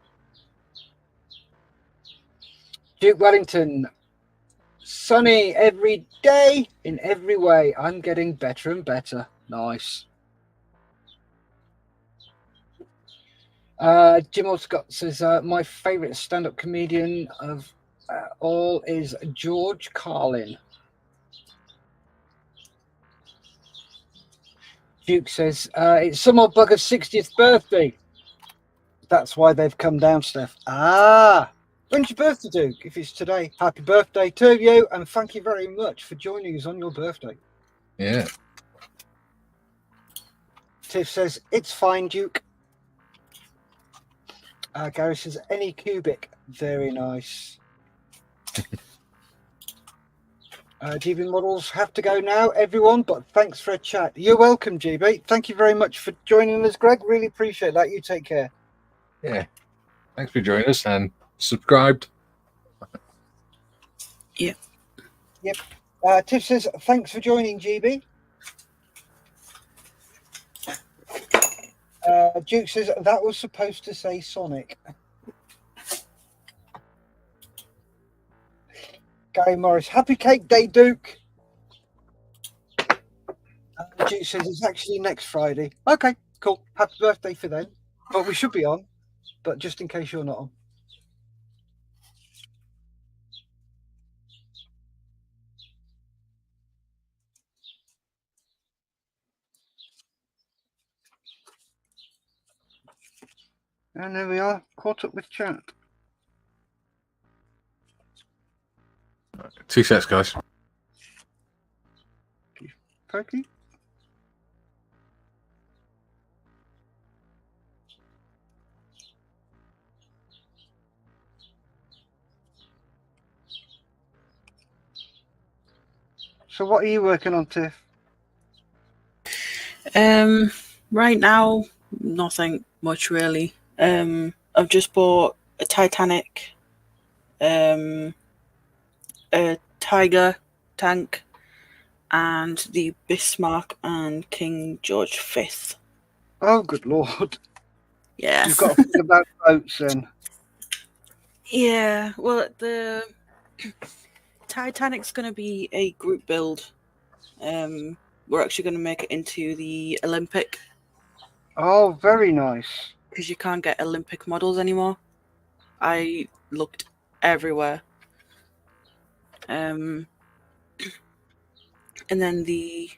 Duke Wellington, sunny every day in every way. I'm getting better and better. Nice. Jim Scott says, "My favourite stand-up comedian of all is George Carlin." Duke says, "It's some old bugger's 60th birthday. That's why they've come down, Steff." Ah, when's your birthday, Duke? If it's today, happy birthday to you, and thank you very much for joining us on your birthday. Yeah. Tiff says, "It's fine, Duke." Gary says, "Any cubic." Very nice. GB models have to go now, everyone, but thanks for a chat. You're welcome, GB. Thank you very much for joining us, Greg. Really appreciate that. You take care. Yeah. Thanks for joining us and subscribed. Yeah. Yep. Tiff says, thanks for joining, GB. Duke says, that was supposed to say Sonic. Gary Morris, happy cake day, Duke. Duke says, it's actually next Friday. Okay, cool. Happy birthday for then. But we should be on, but just in case you're not on. And there we are, caught up with chat. 2 sets, guys. Okay. So what are you working on, Tiff? Right now, nothing much really. I've just bought a Titanic, a Tiger tank, and the Bismarck and King George V. Oh, good Lord. Yeah. You've got to think about boats then. Yeah, well, the Titanic's going to be a group build. We're actually going to make it into the Olympic. Oh, very nice. Because you can't get Olympic models anymore. I looked everywhere. And then the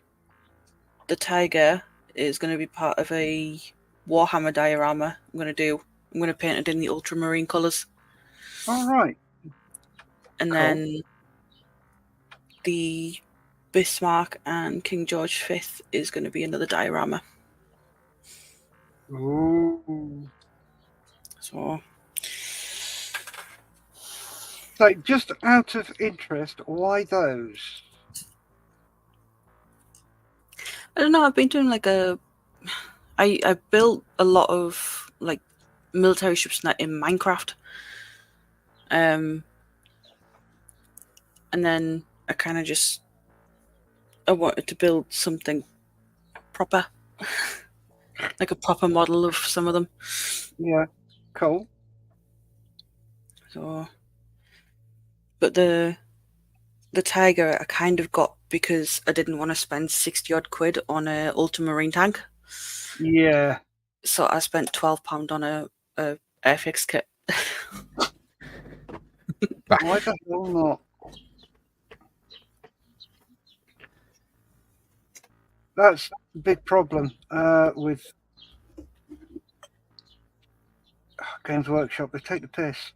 Tiger is going to be part of a Warhammer diorama I'm going to paint it in the ultramarine colours. All right. And then the Bismarck and King George V is going to be another diorama. Ooh. So just out of interest, why those? I don't know, I've been doing like I built a lot of like military ships in Minecraft. And then I kind of I wanted to build something proper. Like a proper model of some of them. Yeah, cool. So, but the Tiger I kind of got because I didn't want to spend 60 odd quid on a ultramarine tank. Yeah. So I spent £12 on a Airfix kit. Why the hell not? That's a big problem with Games Workshop. They take the piss.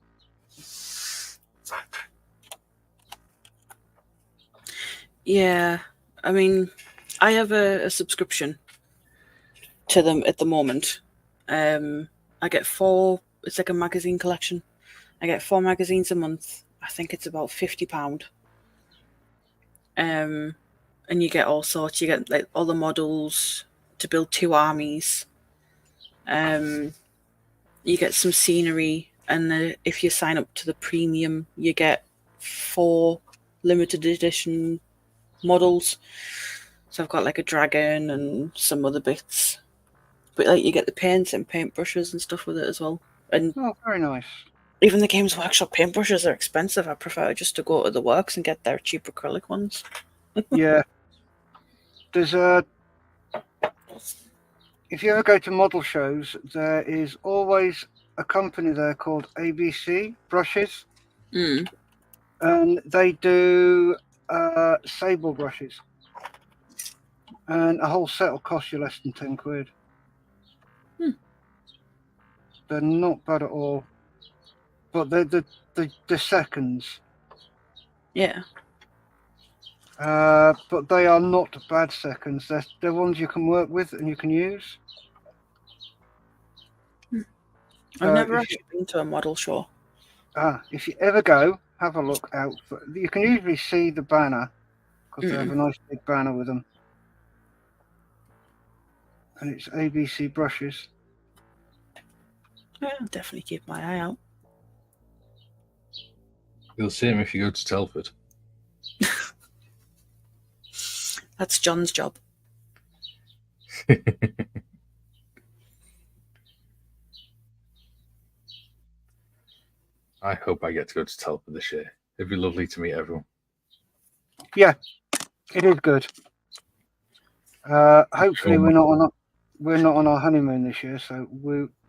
Yeah, I mean, I have a subscription to them at the moment. I get 4. It's like a magazine collection. I get 4 magazines a month. I think it's about £50. And you get all sorts. You get like all the models to build 2 armies. You get some scenery, and if you sign up to the premium, you get 4 limited edition models. So I've got like a dragon and some other bits. But like you get the paints and paintbrushes and stuff with it as well. And oh, very nice. Even the Games Workshop paintbrushes are expensive. I prefer just to go to the works and get their cheap acrylic ones. Yeah. There's if you ever go to model shows, there is always a company there called ABC Brushes. Mm. And they do sable brushes. And a whole set will cost you less than 10 quid. They're not bad at all. But they're the seconds. Yeah. But they are not bad seconds. They're ones you can work with and you can use. I've never actually been to a model show. If you ever go, have a look out. You can usually see the banner because they have a nice big banner with them. And it's ABC brushes. Yeah, I'll definitely keep my eye out. You'll see him if you go to Telford. That's John's job. I hope I get to go to Telford this year. It'd be lovely to meet everyone. Yeah, it is good. Hopefully we're not on our honeymoon this year, so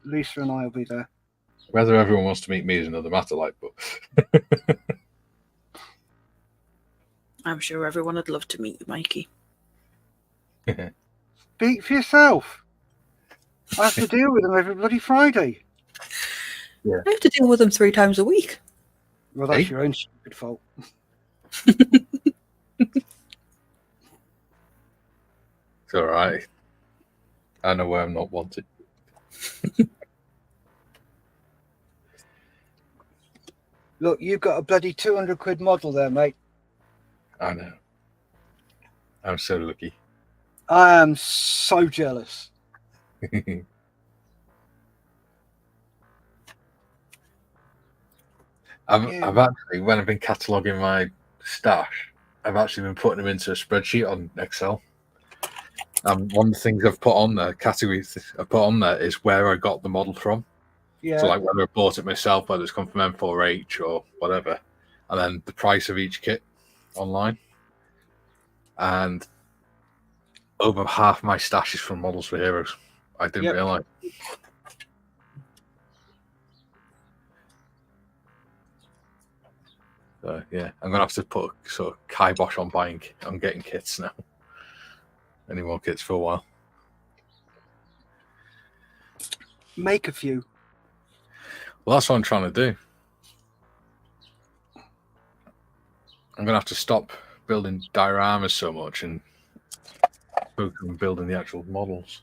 Lisa and I will be there. Whether everyone wants to meet me is another matter, like, but I'm sure everyone would love to meet you, Mikey. Speak for yourself. I have to deal with them every bloody Friday. Yeah. I have to deal with them 3 times a week. Well, that's Hey? your own stupid fault. it's all right. I know where I'm not wanted. Look, you've got a bloody 200 quid model there, mate. I know. I'm so lucky. I am so jealous. I've actually, when I've been cataloguing my stash, I've actually been putting them into a spreadsheet on Excel. One of the things I've put on there, categories I put on there, is where I got the model from. Yeah. So, like, whether I bought it myself, whether it's come from M4H or whatever, and then the price of each kit online. And over half my stash is from Models for Heroes. I didn't realise. So, yeah, I'm going to have to put a sort of kibosh on getting kits now. Any more kits for a while. Make a few. Well, that's what I'm trying to do. I'm going to have to stop building dioramas so much and focus on building the actual models.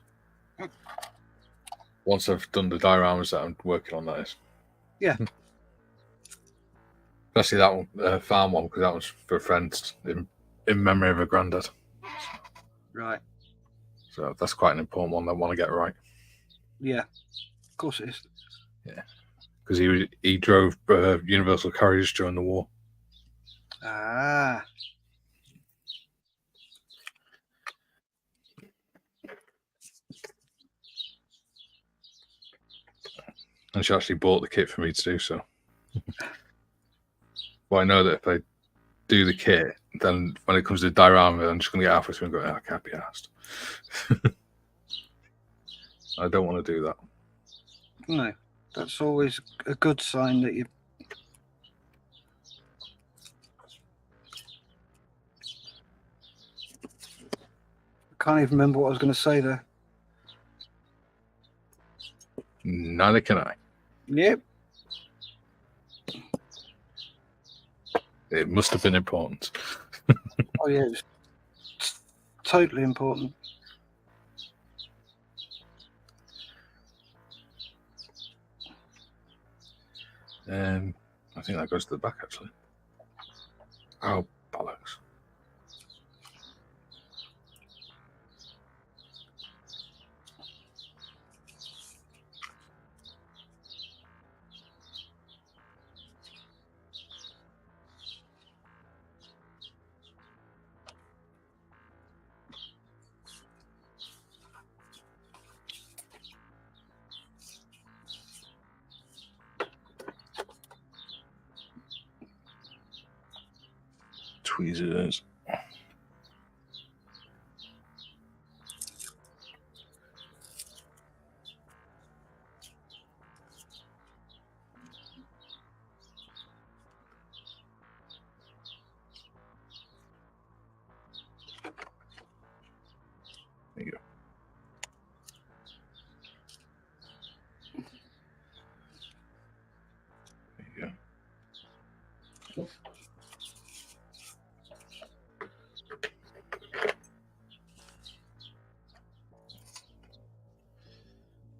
Once I've done the dioramas that I'm working on, that is. Yeah. Especially that one, farm one, because that was for a friend in memory of a granddad. Right. So that's quite an important one that I want to get right. Yeah. Of course it is. Yeah. Because he drove Universal Carriers during the war. Ah. And she actually bought the kit for me to do so. Well, I know that if I do the kit, then when it comes to the diorama, I'm just going to get halfway through and go, I can't be asked. I don't want to do that. No. That's always a good sign that you... I can't even remember what I was going to say there. Neither can I. Yep. It must have been important. Oh, yeah. It's totally important. I think that goes to the back, actually. Oh, bollocks. Tweezers. There you go. There you go.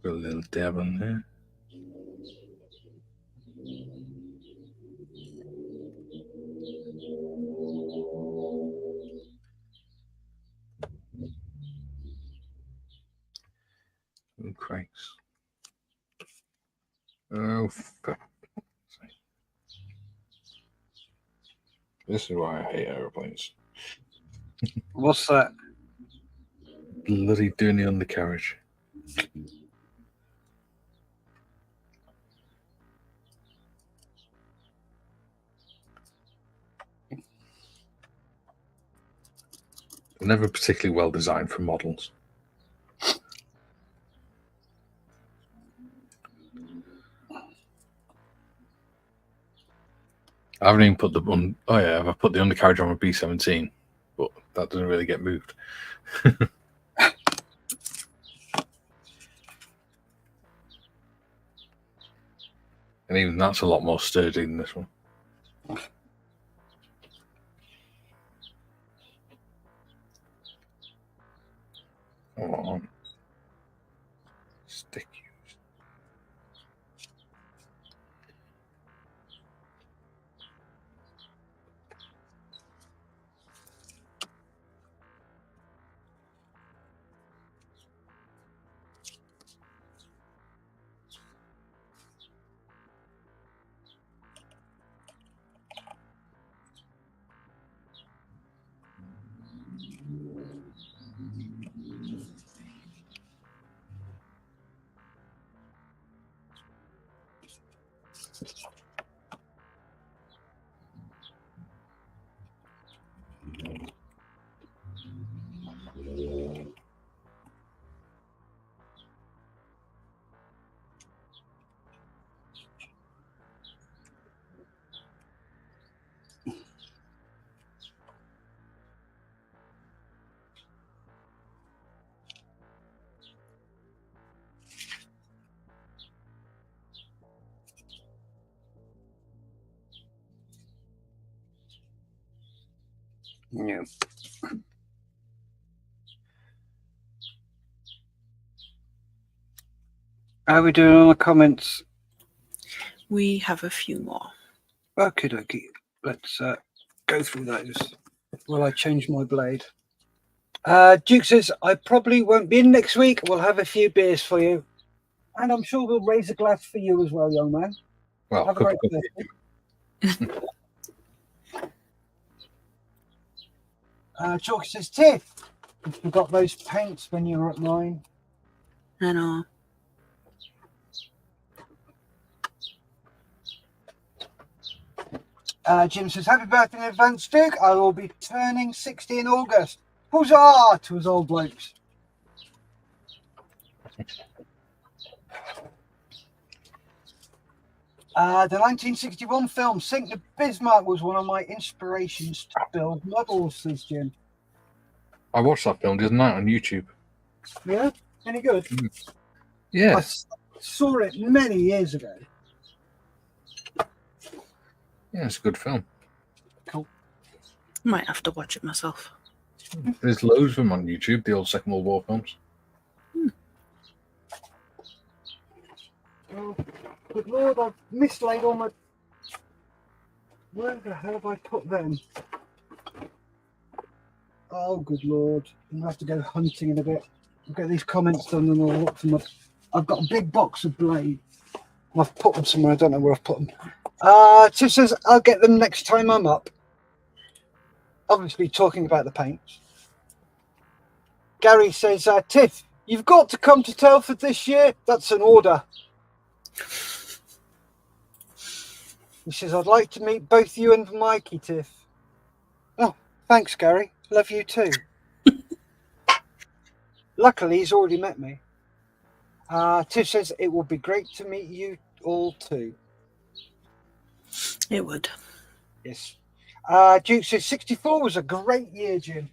Got a little dab on there. This is why I hate aeroplanes. What's that? Bloody doing the undercarriage. They're never particularly well designed for models. I haven't even put the I've put the undercarriage on a B-17, but that doesn't really get moved. And even that's a lot more sturdy than this one. Come on. Stick you. Yeah. How are we doing on the comments? We have a few more. Okay, dokie. Let's go through those while I change my blade. Duke says, I probably won't be in next week. We'll have a few beers for you. And I'm sure we'll raise a glass for you as well, young man. Well, Have a great birthday. Chalky says, Tiff, you forgot those paints when you were at mine. I know. Jim says, happy birthday in advance, Duke. I will be turning 60 in August. Huzzah to us old blokes. The 1961 film Sink the Bismarck was one of my inspirations to build models, says Jim. I watched that film the other night on YouTube. Yeah? Any good? Yeah. I saw it many years ago. Yeah, it's a good film. Cool. Might have to watch it myself. There's loads of them on YouTube, the old Second World War films. Oh, good Lord, I've mislaid all my... Where the hell have I put them? Oh, good Lord. I'll have to go hunting in a bit. I'll get these comments done and I'll look them up. I've got a big box of blades. I've put them somewhere. I don't know where I've put them. Tiff says, I'll get them next time I'm up. Obviously talking about the paints. Gary says, Tiff, you've got to come to Telford this year. That's an order. He says, I'd like to meet both you and Mikey, Tiff. Oh, thanks, Gary. Love you too. Luckily, he's already met me. Tiff says, it will be great to meet you all too. It would. Yes. Duke says, 64 was a great year, Jim.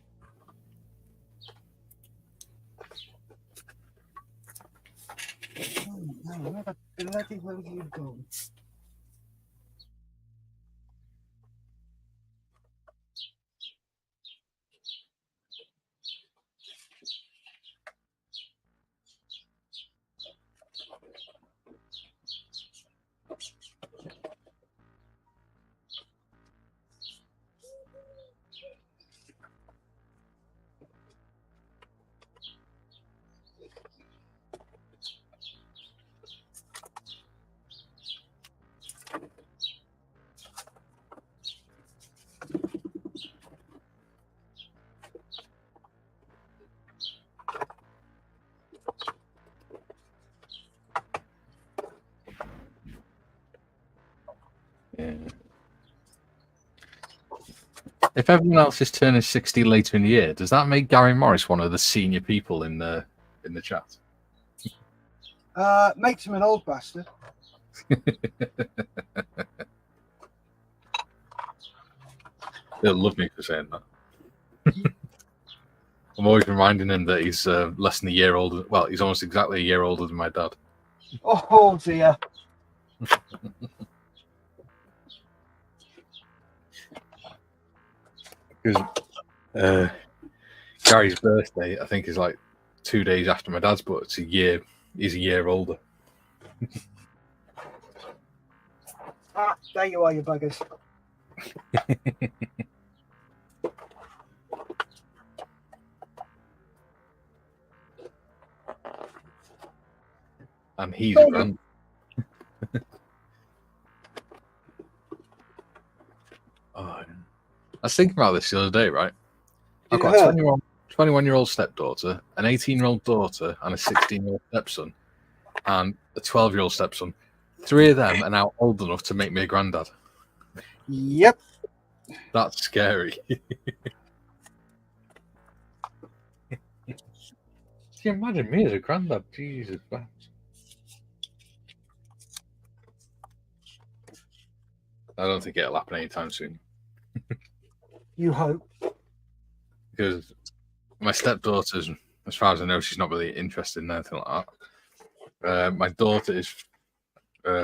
Oh, no, where the bloody hell have you gone? If everyone else is turning 60 later in the year, does that make Gary Morris one of the senior people in the chat? Makes him an old bastard. They'll love me for saying that. I'm always reminding him that he's less than a year older. Well, he's almost exactly a year older than my dad. Oh dear. Because Gary's birthday, I think, is like 2 days after my dad's, but it's a year. He's a year older. There you are, you buggers. And he's a grand. I was thinking about this the other day, right? I've got a 21-year-old stepdaughter, an 18-year-old daughter, and a 16-year-old stepson, and a 12-year-old stepson. 3 of them are now old enough to make me a granddad. Yep. That's scary. Can you imagine me as a granddad? Jesus, man. I don't think it'll happen anytime soon. You hope. Because my stepdaughter's, as far as I know, she's not really interested in anything like that. My daughter is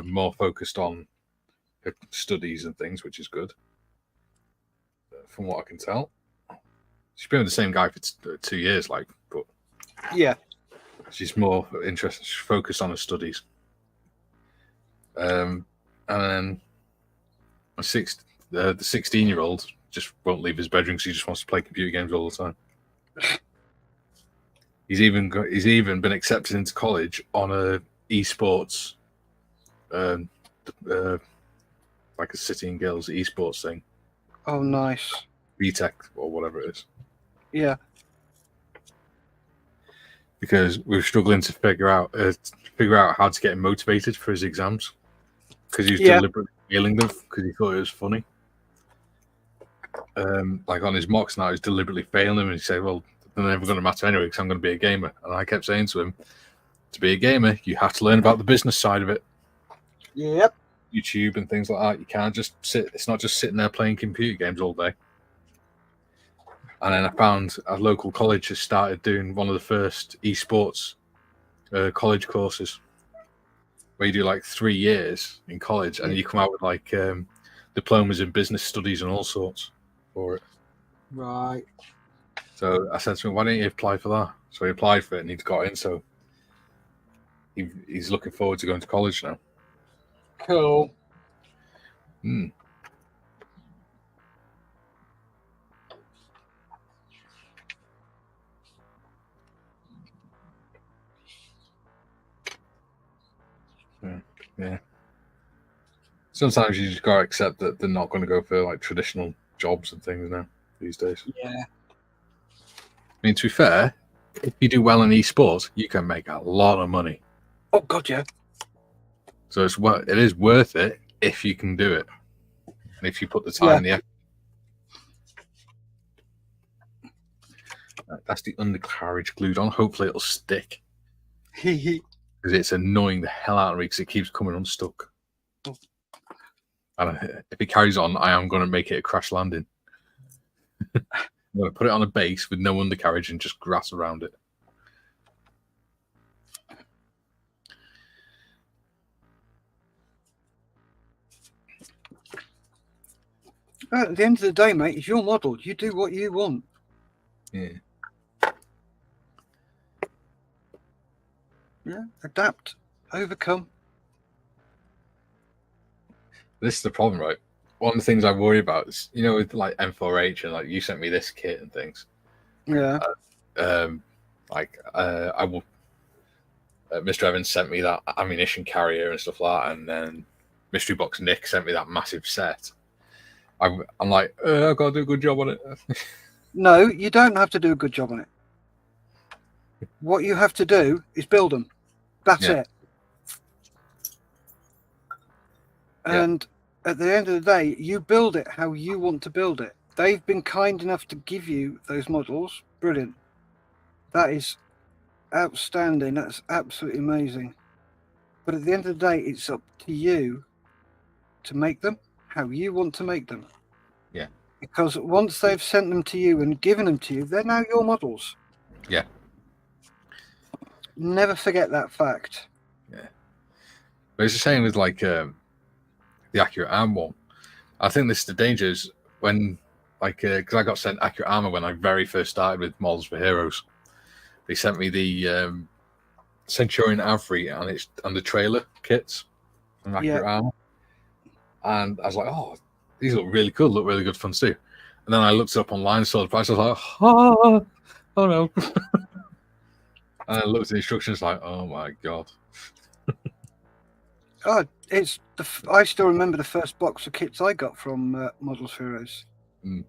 more focused on her studies and things, which is good, from what I can tell. She's been with the same guy for 2 years, but Yeah. she's more interested. She's focused on her studies. And then the 16-year-old just won't leave his bedroom because he just wants to play computer games all the time. He's even been accepted into college on a esports, like a City and Girls esports thing. Oh, nice. VTech or whatever it is. Yeah. Because we were struggling to figure out how to get him motivated for his exams, because he was deliberately failing them because he thought it was funny. Like on his mocks now, he's deliberately failing them, and he said, "Well, they're never going to matter anyway because I'm going to be a gamer." And I kept saying to him, "To be a gamer, you have to learn about the business side of it. Yep. YouTube and things like that. You can't just sit. It's not just sitting there playing computer games all day." And then I found a local college has started doing one of the first esports college courses, where you do like 3 years in college, and you come out with like diplomas in business studies and all sorts for it. Right. So I said to him, "Why don't you apply for that?" So he applied for it, and he's got in. So he's looking forward to going to college now. Cool. Hmm. Yeah. Sometimes you just gotta accept that they're not going to go for like traditional jobs and things now these days. Yeah. I mean, to be fair, if you do well in esports, you can make a lot of money. Oh God, yeah. So it is worth it if you can do it, and if you put the time and the effort. That's the undercarriage glued on. Hopefully, it'll stick. Because it's annoying the hell out of me because it keeps coming unstuck. And if it carries on, I am going to make it a crash landing. I'm going to put it on a base with no undercarriage and just grass around it. At the end of the day, mate, it's your model. You do what you want. Yeah. Yeah. Adapt. Overcome. This is the problem, right? One of the things I worry about is, with like M4H and like you sent me this kit and things. Yeah. I will. Mr. Evans sent me that ammunition carrier and stuff like that, and then Mystery Box Nick sent me that massive set. I'm like, I've got to do a good job on it. No, you don't have to do a good job on it. What you have to do is build them. That's it. And at the end of the day, you build it how you want to build it. they've been kind enough to give you those models. Brilliant. That is outstanding. That's absolutely amazing. But at the end of the day, it's up to you to make them how you want to make them. Yeah. Because once they've sent them to you and given them to you, they're now your models. Yeah. Never forget that fact. Yeah. But it's the same with like the accurate arm one. I think this is the danger is when like because I got sent accurate armor when I very first started with models for heroes. They sent me the Centurion Avery and the trailer kits from accurate armor, and I was like, oh, these look really cool, look really good fun too. And then I looked up online and saw the price. I was like, oh no. And I looked at the instructions like, oh my god. Oh, it's I still remember the first box of kits I got from Models for Heroes. Mm.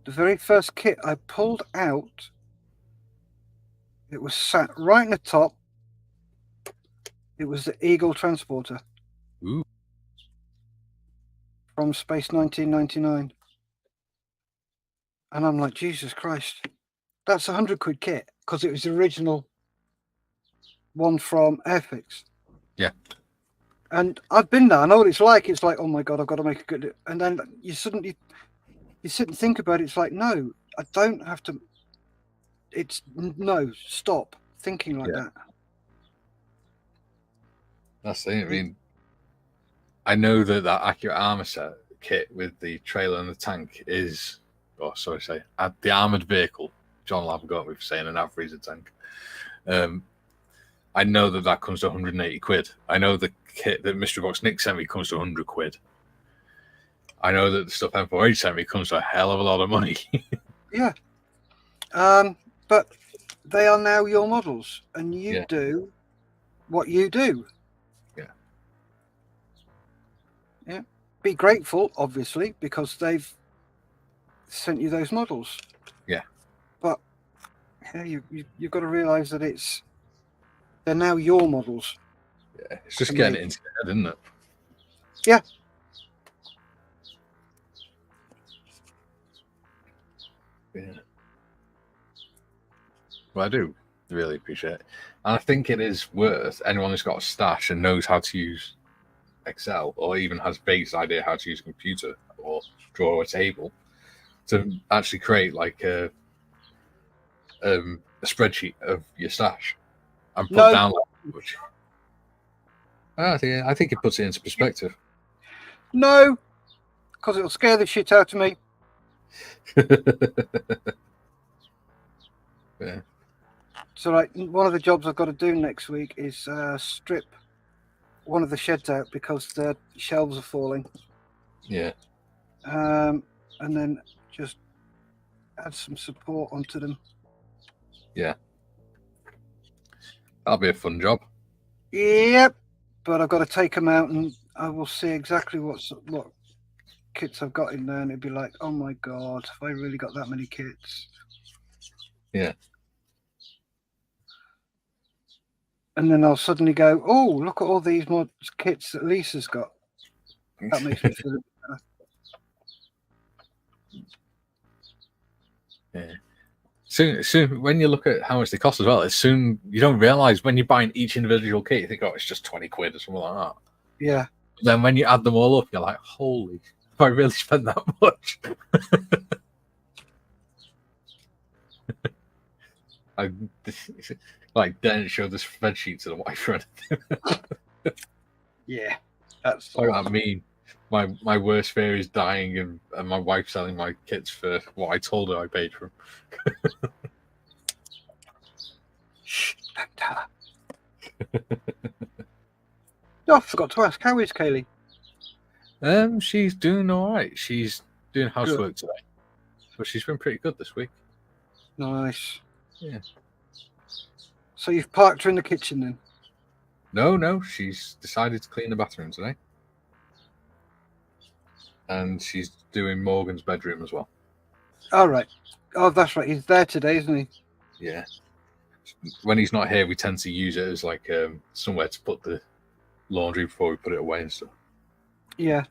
The very first kit I pulled out, it was sat right in the top. It was the Eagle Transporter. Ooh. From Space 1999. And I'm like, Jesus Christ, that's £100 kit because it was the original one from Airfix. Yeah. And I've been there. I know what it's like. It's like, oh my God, I've got to make a good. And then you suddenly you sit and think about it. It's like, no, I don't have to. It's no, stop thinking like that. That's it. I mean, I know that accurate armor set kit with the trailer and the tank is, the armored vehicle. John Lab got me for saying an Avery is a tank. I know that comes to £180. I know the kit that Mystery Box Nick sent me comes to £100. I know that the stuff M4H sent me comes to a hell of a lot of money. Yeah. But they are now your models, and you do what you do. Yeah. Yeah. Be grateful, obviously, because they've sent you those models. Yeah. But you've got to realise that they're now your models. Yeah, it's just getting it into your head, isn't it? Yeah. Yeah. Well, I do really appreciate it. And I think it is worth anyone who's got a stash and knows how to use Excel or even has base idea how to use a computer or draw a table to actually create like a spreadsheet of your stash and put down like much. I think it puts it into perspective. No, because it'll scare the shit out of me. Yeah. So, like, one of the jobs I've got to do next week is strip one of the sheds out because the shelves are falling. Yeah. And then just add some support onto them. Yeah. That'll be a fun job. Yep. But I've got to take them out and I will see exactly what kits I've got in there, and it'd be like, oh my God, have I really got that many kits? Yeah. And then I'll suddenly go, oh, look at all these kits that Lisa's got. That makes me feel better. Yeah. Soon, when you look at how much they cost as well, you don't realise when you're buying each individual kit, you think, oh, it's just £20 or something like that. Yeah. But then when you add them all up, you're like, holy, have I really spent that much? I didn't show the spreadsheet to the wife or anything. Yeah. That's like that mean. My worst fear is dying and my wife selling my kits for what I told her I paid for them. Shh, don't tell her. Oh, I forgot to ask, how is Kaylee? She's doing all right. She's doing housework today, but she's been pretty good this week. Nice. Yeah. So you've parked her in the kitchen then? No, she's decided to clean the bathroom today. And she's doing Morgan's bedroom as well. All right. Oh, that's right. He's there today, isn't he? Yeah. When he's not here, we tend to use it as like somewhere to put the laundry before we put it away and stuff. Yeah.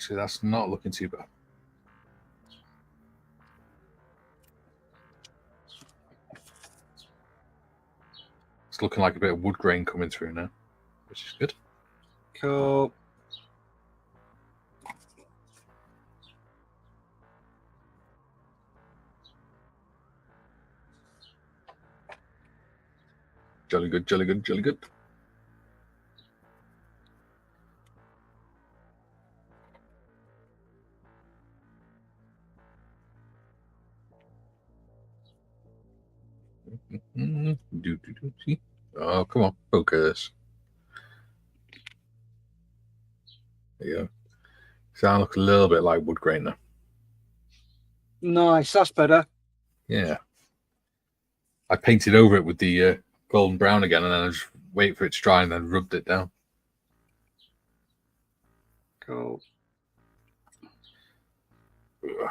Actually, that's not looking too bad. It's looking like a bit of wood grain coming through now, which is good. Cool. Jolly good, jolly good, jolly good. Oh, come on, focus. There you go. So I look a little bit like wood grain now. Nice. That's better. Yeah. I painted over it with the golden brown again, and then I just wait for it to dry and then rubbed it down. Cool. Ugh.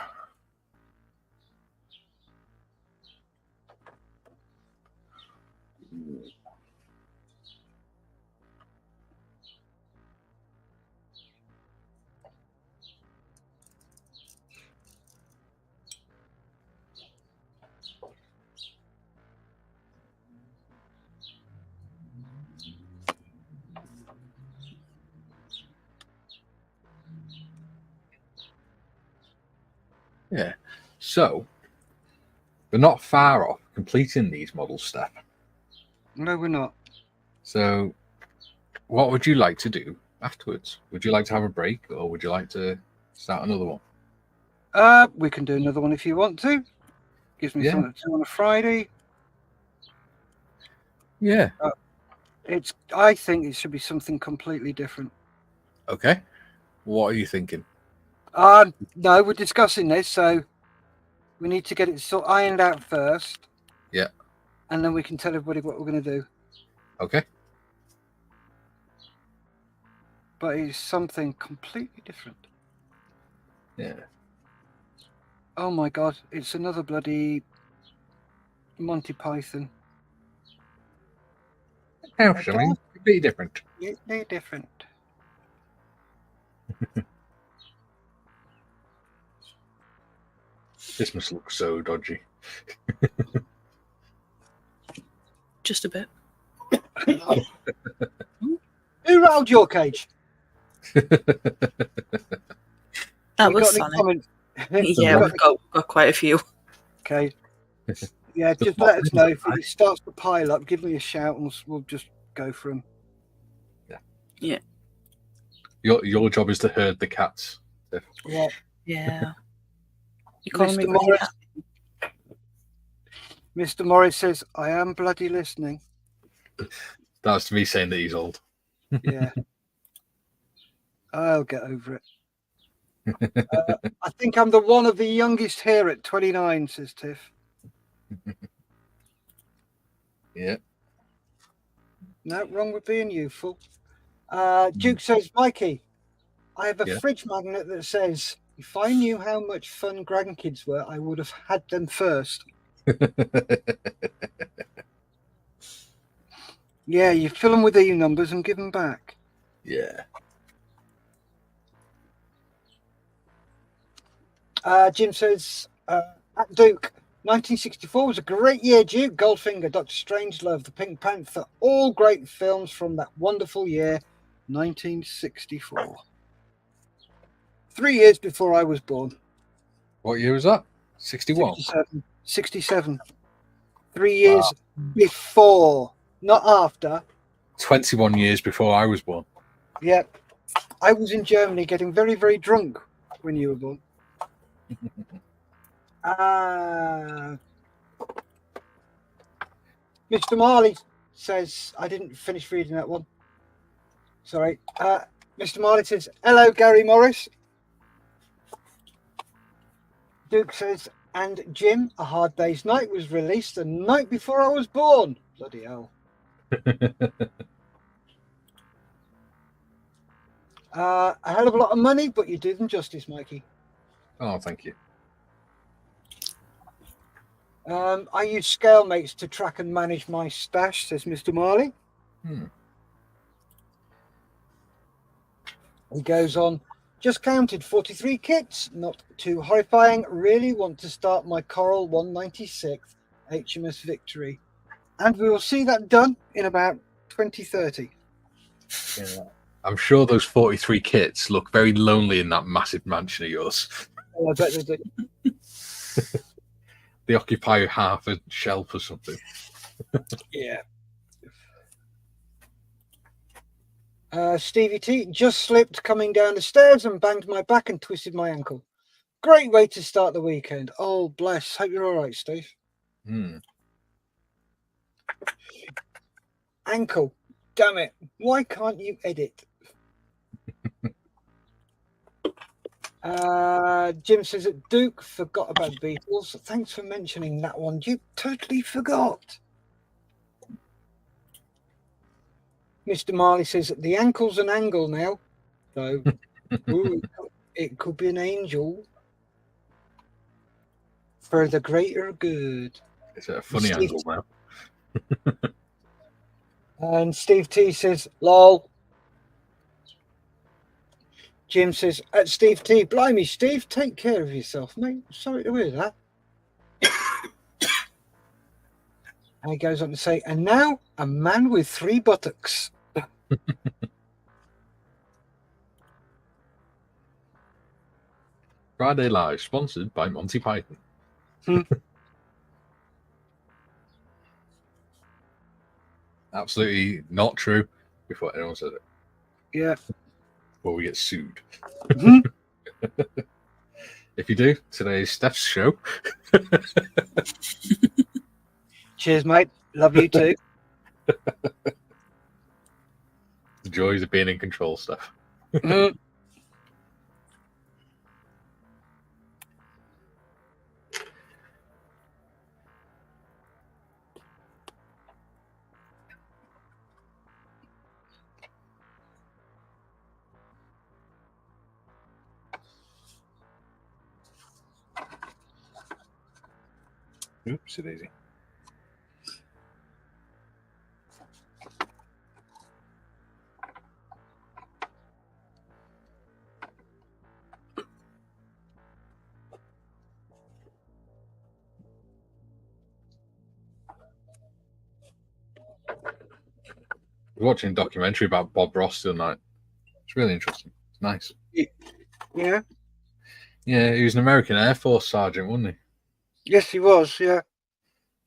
Yeah. So we're not far off completing these models, Steff. No, we're not. So what would you like to do afterwards? Would you like to have a break, or would you like to start another one? We can do another one if you want to. Gives me something to do on a Friday. Yeah. I think it should be something completely different. Okay. What are you thinking? No, we're discussing this, so we need to get it sort of ironed out first. Yeah. And then we can tell everybody what we're going to do. Okay. But it's something completely different. Yeah. Oh my God, it's another bloody Monty Python. How something completely different. Completely different. This must look so dodgy. Just a bit. Who rattled your cage? That You was got any funny. comments? Yeah, we've got quite a few. Okay. Yeah, just let us know if it starts to pile up. Give me a shout, and we'll just go for them. Yeah. Your job is to herd the cats. Yeah. Yeah. You calling me Mr. Granny Morris. Cat? Mr. Morris says, "I am bloody listening." That's me saying that he's old. Yeah. I'll get over it. I think I'm the one of the youngest here at 29, says Tiff. Yeah. No, wrong with being youthful. Duke says, Mikey, I have a fridge magnet that says, if I knew how much fun grandkids were, I would have had them first. Yeah, you fill them with E numbers and give them back. Yeah. Jim says, at Duke, 1964 was a great year, Duke. Goldfinger, Dr. Strangelove, The Pink Panther, all great films from that wonderful year, 1964. 3 years before I was born. What year was that? 61? 67. 3 years before, not after. 21 years before I was born. Yeah. I was in Germany getting very, very drunk when you were born. Mr. Marley says, I didn't finish reading that one. Sorry. Mr. Marley says, hello, Gary Morris. Duke says, and Jim, A Hard Day's Night was released the night before I was born. Bloody hell. A hell of a lot of money, but you do them justice, Mikey. Oh, thank you. I use scale mates to track and manage my stash, says Mr. Marley. He goes on, Just counted 43 kits. Not too horrifying. Really want to start my Coral 196 HMS Victory. And we will see that done in about 2030. Yeah. I'm sure those 43 kits look very lonely in that massive mansion of yours. Oh, I bet they do. They occupy half a shelf or something. Yeah. Stevie T just slipped coming down the stairs and banged my back and twisted my ankle. Great way to start the weekend. Oh, bless. Hope you're all right, Steve. Ankle. Damn it. Why can't you edit? Jim says that Duke forgot about Beatles. Thanks for mentioning that one. You totally forgot. Mr. Marley says that the ankle's an angle now. So, ooh, it could be an angel for the greater good. Is it a funny angle now? And Steve T says, lol. Jim says, at Steve T, blimey, Steve, take care of yourself, mate. Sorry to hear that. And he goes on to say, and now a man with 3 buttocks. Friday Live, sponsored by Monty Python. Absolutely not true before anyone said it. Yeah. Or we get sued. If you do, today's Steff's show. Cheers, mate. Love you too. The joys of being in control, Steff. Oops, daisy. I was watching a documentary about Bob Ross the other night. It's really interesting. It's nice. Yeah. Yeah, he was an American Air Force sergeant, wasn't he? Yes, he was. Yeah.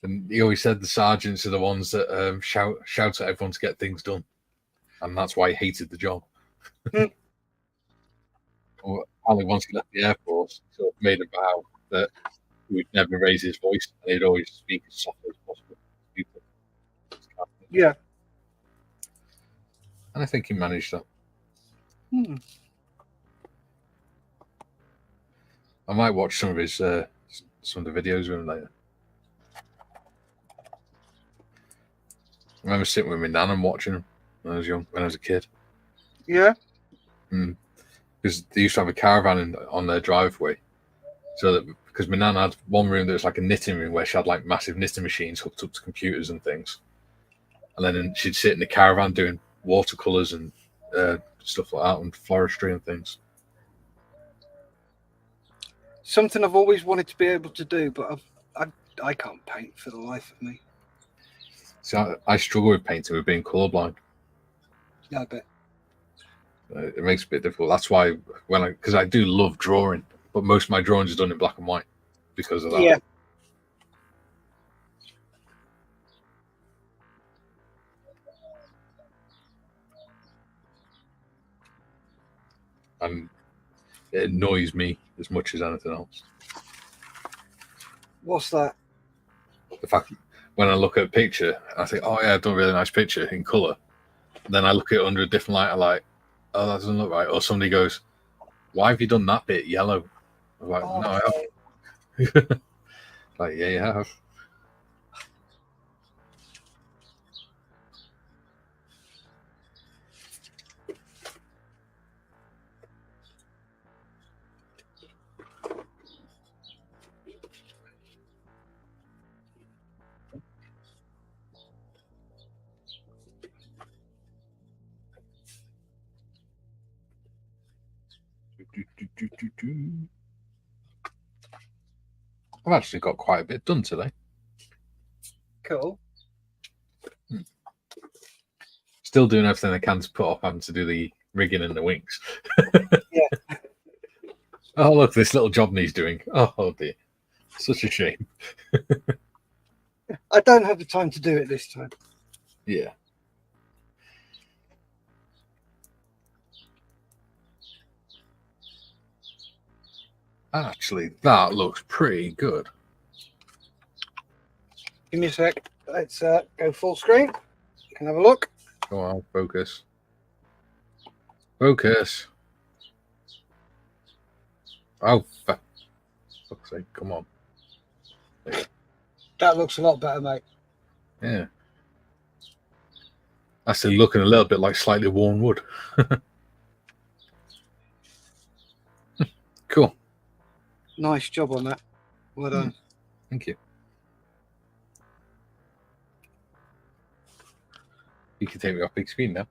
And he always said the sergeants are the ones that shout at everyone to get things done, and that's why he hated the job. Or apparently, once he left the Air Force, he sort of made a vow that he would never raise his voice, and he'd always speak as softly as possible to people. Yeah. And I think he managed that. I might watch some of his some of the videos with him later. I remember sitting with my nan and watching him when I was young, when I was a kid. Yeah. Because they used to have a caravan on their driveway, so that because my nan had one room that was like a knitting room where she had like massive knitting machines hooked up to computers and things, and then she'd sit in the caravan doing watercolors and stuff like that and floristry and things. Something I've always wanted to be able to do, but I can't paint for the life of me. So I struggle with painting with being colourblind. Yeah, I bet. It makes it a bit difficult. That's why because I do love drawing, but most of my drawings are done in black and white because of that. Yeah. And it annoys me as much as anything else. What's that? The fact when I look at a picture, I think, oh yeah, I've done a really nice picture in colour. Then I look at it under a different light, I'm like, oh, that doesn't look right. Or somebody goes, why have you done that bit yellow? I'm like, no, I haven't. Like, yeah, you have. I've actually got quite a bit done today. Cool. Still doing everything I can to put off having to do the rigging and the wings. Yeah. Oh, look, this little job needs doing. Oh, dear. Such a shame. I don't have the time to do it this time. Yeah. Actually, that looks pretty good. Give me a sec. Let's go full screen. You can have a look. Go on, focus. Focus. Oh, for fuck's sake, come on. That looks a lot better, mate. Yeah. Actually looking a little bit like slightly worn wood. Cool. Nice job on that. Well done. Thank you. You can take me off big screen now.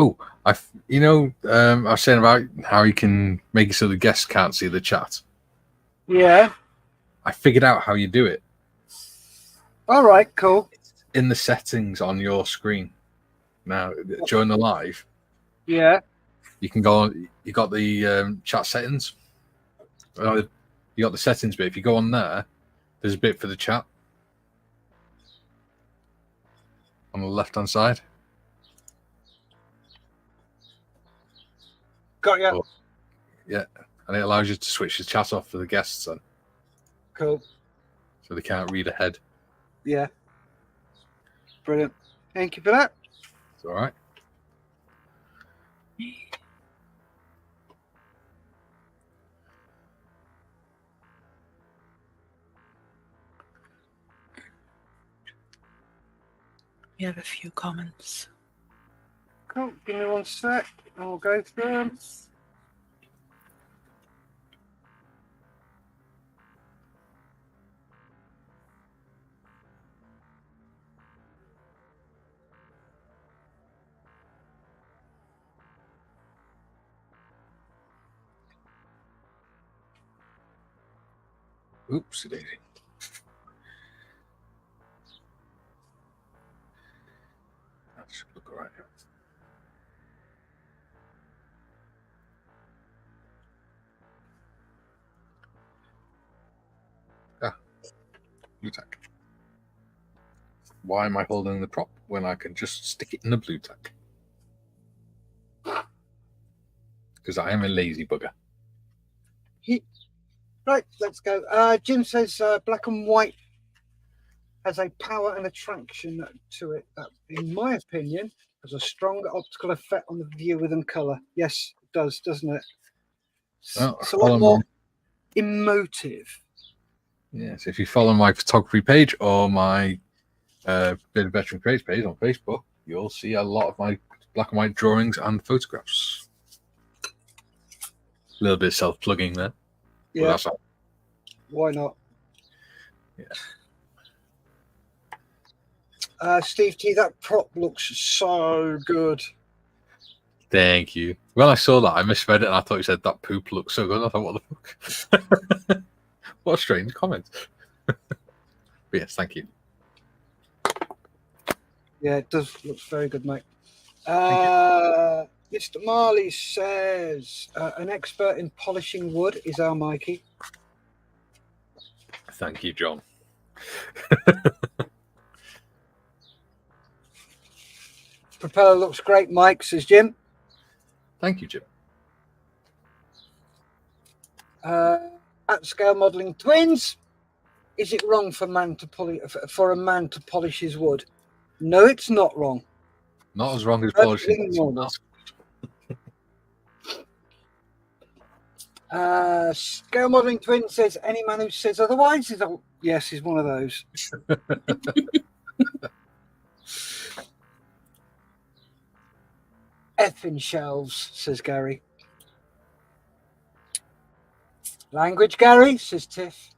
Oh, I was saying about how you can make it so the guests can't see the chat. Yeah. I figured out how you do it. All right, cool. In the settings on your screen. Now, during the live, Yeah. you can go on, you got the chat settings. You got the settings bit. If you go on there, there's a bit for the chat on the left-hand side. Got you. Oh, yeah, and it allows you to switch the chat off for the guests then, Cool. so they can't read ahead. Yeah. Brilliant. Thank you for that. It's all right. We have a few comments. Cool. Give me one sec. I'll go through them. Oopsie daisy. That should look all right. Blue tack. Why am I holding the prop when I can just stick it in the blue tack? Because I am a lazy bugger. Right, let's go. Jim says black and white has a power and attraction to it that, in my opinion, has a stronger optical effect on the viewer than colour. Yes, it does, doesn't it? Oh, It's a lot more emotive. Yes, if you follow my photography page or my Bit of Veteran Creates page on Facebook, you'll see a lot of my black and white drawings and photographs. A little bit of self-plugging there. Yeah. Well, that's all. Why not? Yeah. Steve T, that prop looks so good. Thank you. When I saw that, I misread it and I thought you said that poop looks so good. I thought, what the fuck? What a strange comment. But yes, thank you. Yeah, it does. Looks very good, mate. Thank Mr. Marley says an expert in polishing wood is our Mikey. Thank you, John. Propeller looks great, Mike, says Jim. Thank you, Jim. At Scale Modelling Twins, is it wrong for a man to polish his wood? No, it's not wrong. Not as wrong as Perfectly polishing. normal. Scale Modelling Twin says any man who says otherwise is yes, he's one of those. Effing shelves, says Gary. Language, Gary, says Tiff.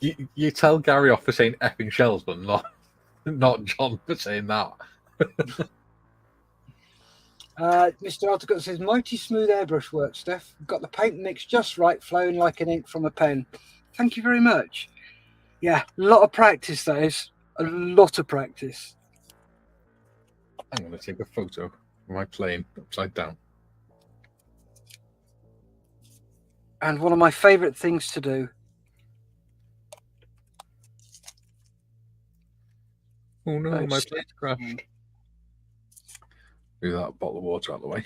You tell Gary off for saying effing shells, but not John for saying that. Mr. Altagut says mighty smooth airbrush work, Steff. Got the paint mix just right, flowing like an ink from a pen. Thank you very much. Yeah, a lot of practice, that is. A lot of practice. I'm going to take a photo of my plane upside down. And one of my favourite things to do. Oh no, Oh, my shit. plane crashed. Move that bottle of water out of the way.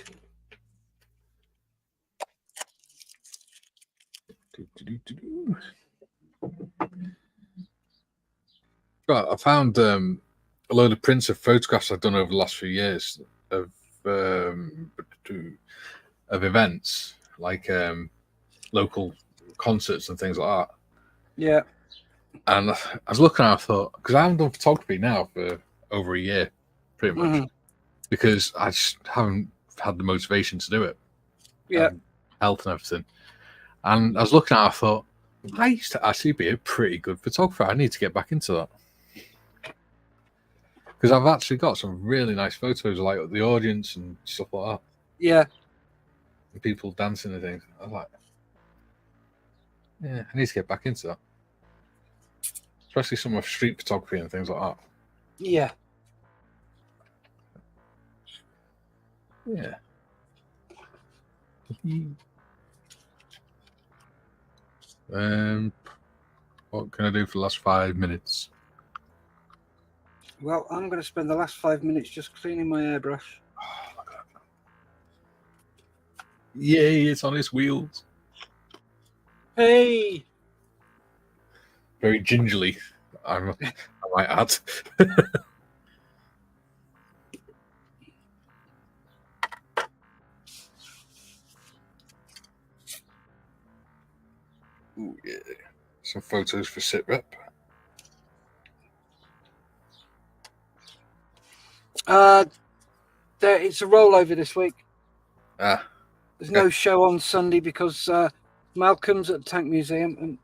Right, I found a load of prints of photographs I've done over the last few years of events, like local concerts and things like that. Yeah. And I was looking at it, I thought, because I haven't done photography now for over a year, pretty much, because I just haven't had the motivation to do it. Yeah. Health and everything. And I was looking at it, I thought, I used to actually be a pretty good photographer. I need to get back into that. Because I've actually got some really nice photos, like the audience and stuff like that. Yeah. And people dancing and things. I was like, yeah, I need to get back into that. Especially some of street photography and things like that. Yeah. Yeah. What can I do for the last 5 minutes? Well, I'm going to spend the last 5 minutes just cleaning my airbrush. Oh my God. Yay, it's on its wheels. Hey! Very gingerly, I might add. Ooh, yeah. Some photos for SitRep. It's a rollover this week. Ah, There's no show on Sunday because Malcolm's at the Tank Museum and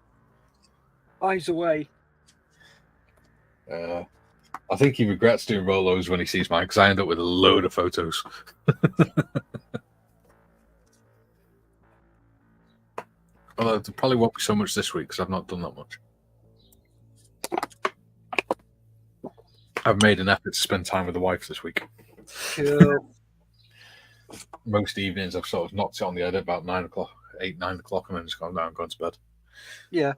Eyes away. I think he regrets doing rollovers when he sees mine, because I end up with a load of photos. Although there probably won't be so much this week because I've not done that much. I've made an effort to spend time with the wife this week. Cool. Most evenings I've sort of knocked it on the head at about 9 o'clock, 8, 9 o'clock, and then just gone down and gone to bed. Yeah.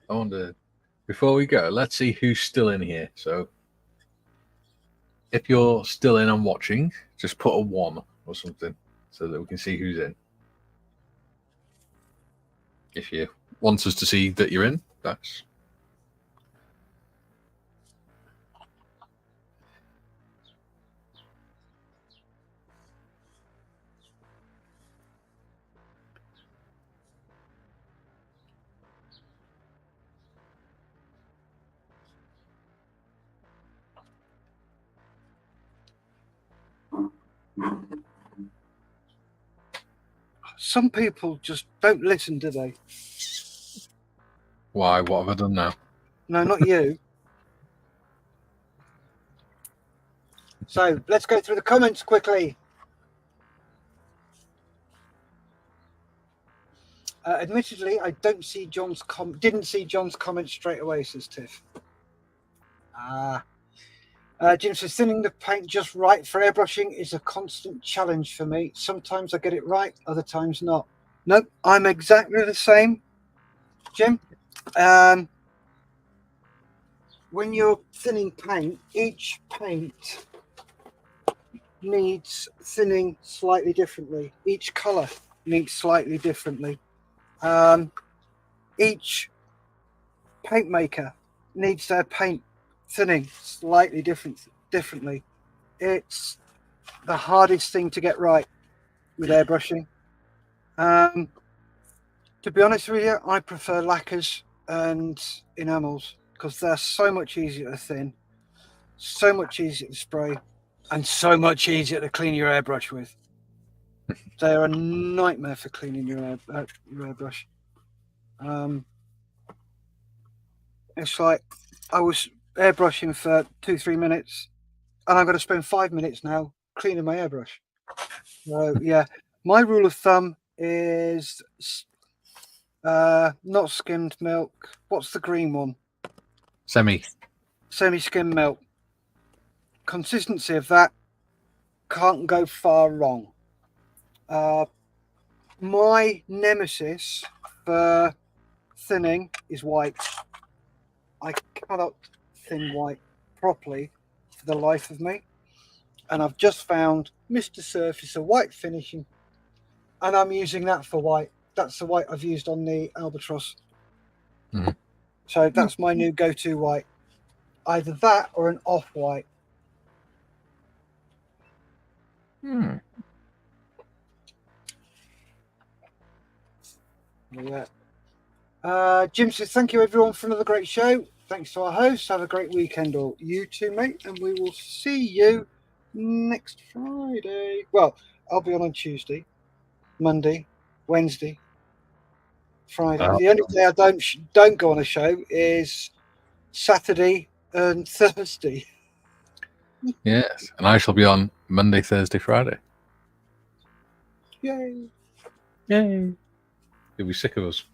I wonder, before we go, let's see who's still in here. So if you're still in and watching, just put a 1 or something so that we can see who's in. If you want us to see that you're in, that's... some people just don't listen, do they? Why? What have I done now? No, not you. So let's go through the comments quickly. Admittedly, I didn't see John's comment straight away, says Tiff. Jim says, thinning the paint just right for airbrushing is a constant challenge for me. Sometimes I get it right, other times not. Nope, I'm exactly the same, Jim. When you're thinning paint, each paint needs thinning slightly differently. Each colour needs slightly differently. Each paint maker needs their paint thinning slightly differently. It's the hardest thing to get right with airbrushing. To be honest with you, I prefer lacquers and enamels because they're so much easier to thin, so much easier to spray, and so much easier to clean your airbrush with. They're a nightmare for cleaning your airbrush. It's like I was airbrushing for 2-3 minutes, and I'm going to spend 5 minutes now cleaning my airbrush. So yeah, my rule of thumb is not skimmed milk. What's the green one? Semi-skimmed milk. Consistency of that can't go far wrong. My nemesis for thinning is white. I cannot thin white properly for the life of me. And I've just found Mr. Surface a white finishing, and I'm using that for white. That's the white I've used on the Albatros. Mm-hmm. So that's my new go-to white. Either that or an off-white. Yeah. Jim says, thank you everyone for another great show. Thanks to our hosts. Have a great weekend, all you too, mate. And we will see you next Friday. Well, I'll be on Tuesday, Monday, Wednesday, Friday. The only day I don't go on a show is Saturday and Thursday. Yes, and I shall be on Monday, Thursday, Friday. Yay! Yay! You'll be sick of us.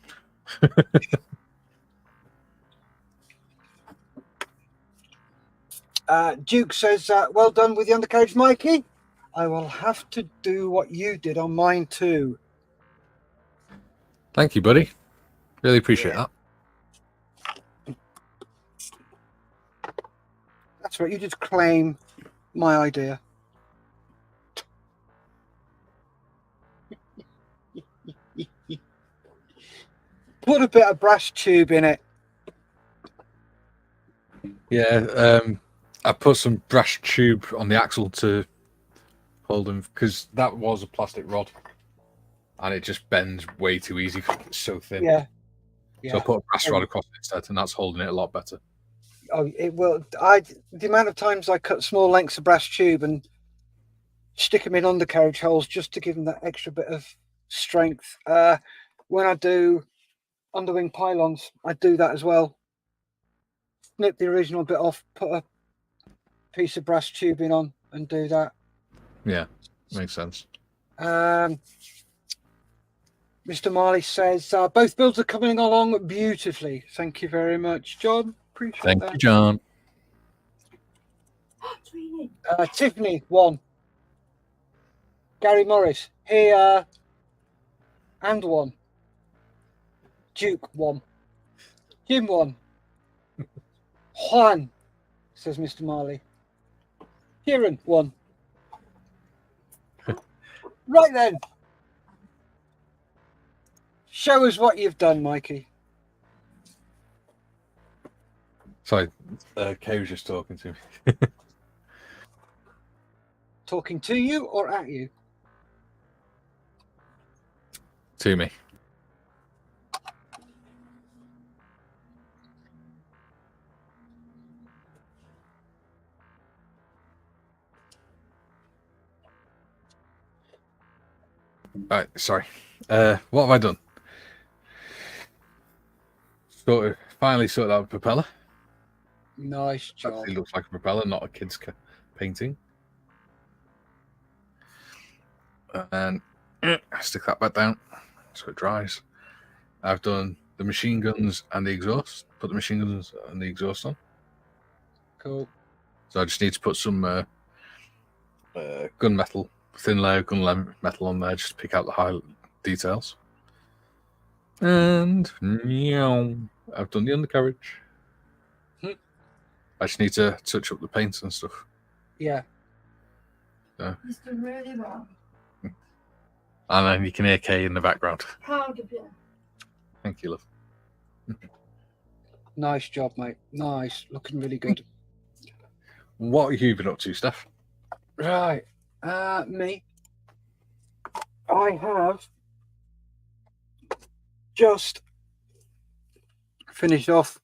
Duke says, well done with the undercarriage, Mikey. I will have to do what you did on mine too. Thank you, buddy. Really appreciate that. That's right, you just claim my idea. Put a bit of brass tube in it. Yeah, I put some brass tube on the axle to hold them because that was a plastic rod and it just bends way too easy because it's so thin. Yeah. So I put a brass rod across it instead, and that's holding it a lot better. Oh, it will. The amount of times I cut small lengths of brass tube and stick them in undercarriage holes just to give them that extra bit of strength. When I do underwing pylons, I do that as well. Snip the original bit off, put a piece of brass tubing on, and do that. Yeah, makes sense. Mr. Marley says, both builds are coming along beautifully. Thank you very much, John. Appreciate that. Thank you, John. Tiffany, 1. Gary Morris, here, and 1. Duke, 1. Jim, 1. Juan, says Mr. Marley. Kieran, 1. Right then. Show us what you've done, Mikey. Sorry, Kay was just talking to me. Talking to you or at you? To me. Right, sorry. What have I done? Finally sorted out a propeller. Nice job. Actually looks like a propeller, not a kid's painting. And stick that back down so it dries. I've done the machine guns and the exhaust. Put the machine guns and the exhaust on. Cool. So I just need to put some gun metal, thin layer gun metal on there, just to pick out the high details. And I've done the undercarriage. I just need to touch up the paints and stuff. Yeah. He's done really well. And then you can hear Kay in the background. Proud of you. Thank you, love. Nice job, mate. Nice. Looking really good. What have you been up to, Steff? Right. Me. I have just finished off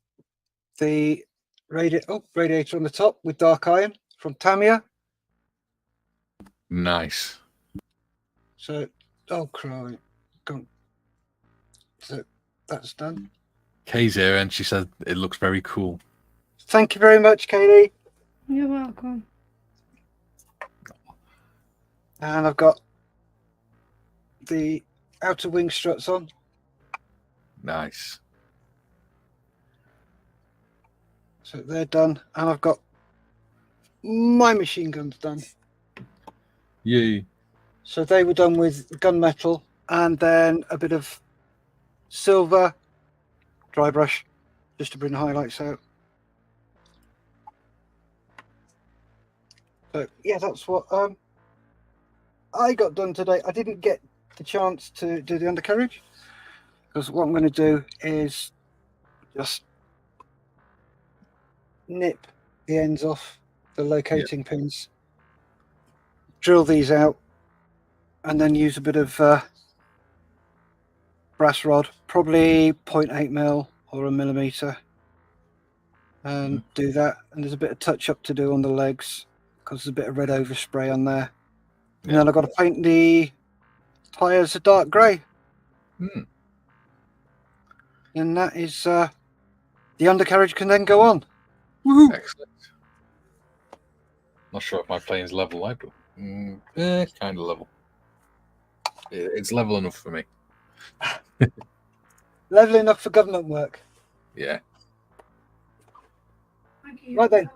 the radiator on the top with dark iron from Tamiya. Nice. So, cry. Go. So that's done. Kay's here and she said it looks very cool. Thank you very much, Katie. You're welcome. And I've got the outer wing struts on. Nice. So they're done. And I've got my machine guns done. Yay. So they were done with gunmetal and then a bit of silver dry brush just to bring the highlights out. So yeah, that's what I got done today. I didn't get the chance to do the undercarriage because what I'm going to do is just nip the ends off the locating pins, drill these out, and then use a bit of brass rod, probably 0.8 mil or 1 millimeter, and do that. And there's a bit of touch up to do on the legs because there's a bit of red overspray on there. And then I've got to paint the tyres a dark grey. And that is the undercarriage can then go on. Woohoo! Excellent. Not sure if my plane's level like, but kind of level. It's level enough for me. Level enough for government work. Yeah. Thank you. Right then,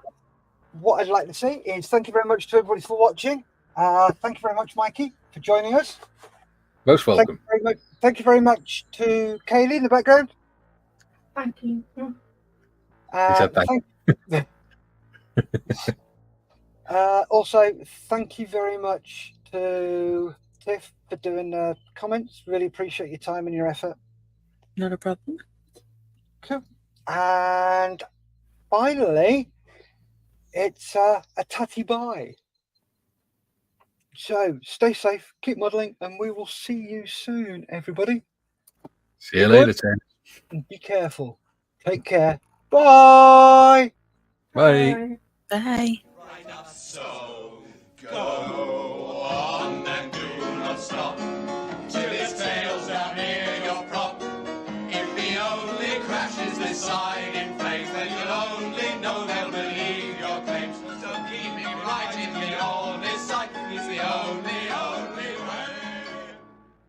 what I'd like to say is thank you very much to everybody for watching. Thank you very much, Mikey, for joining us. Most welcome. Thank you very much to Kaylee in the background. Thank you. He said thank Also, thank you very much to Tiff for doing the comments. Really appreciate your time and your effort. Not a problem. Cool. And finally, it's a tatty bye. So stay safe, keep modelling, and we will see you soon, everybody. See you later, Tim. And be careful. Take care. Bye. Bye. Bye. Right up, so go on and do not stop till his tail's down near your prop. If he only crashes this side in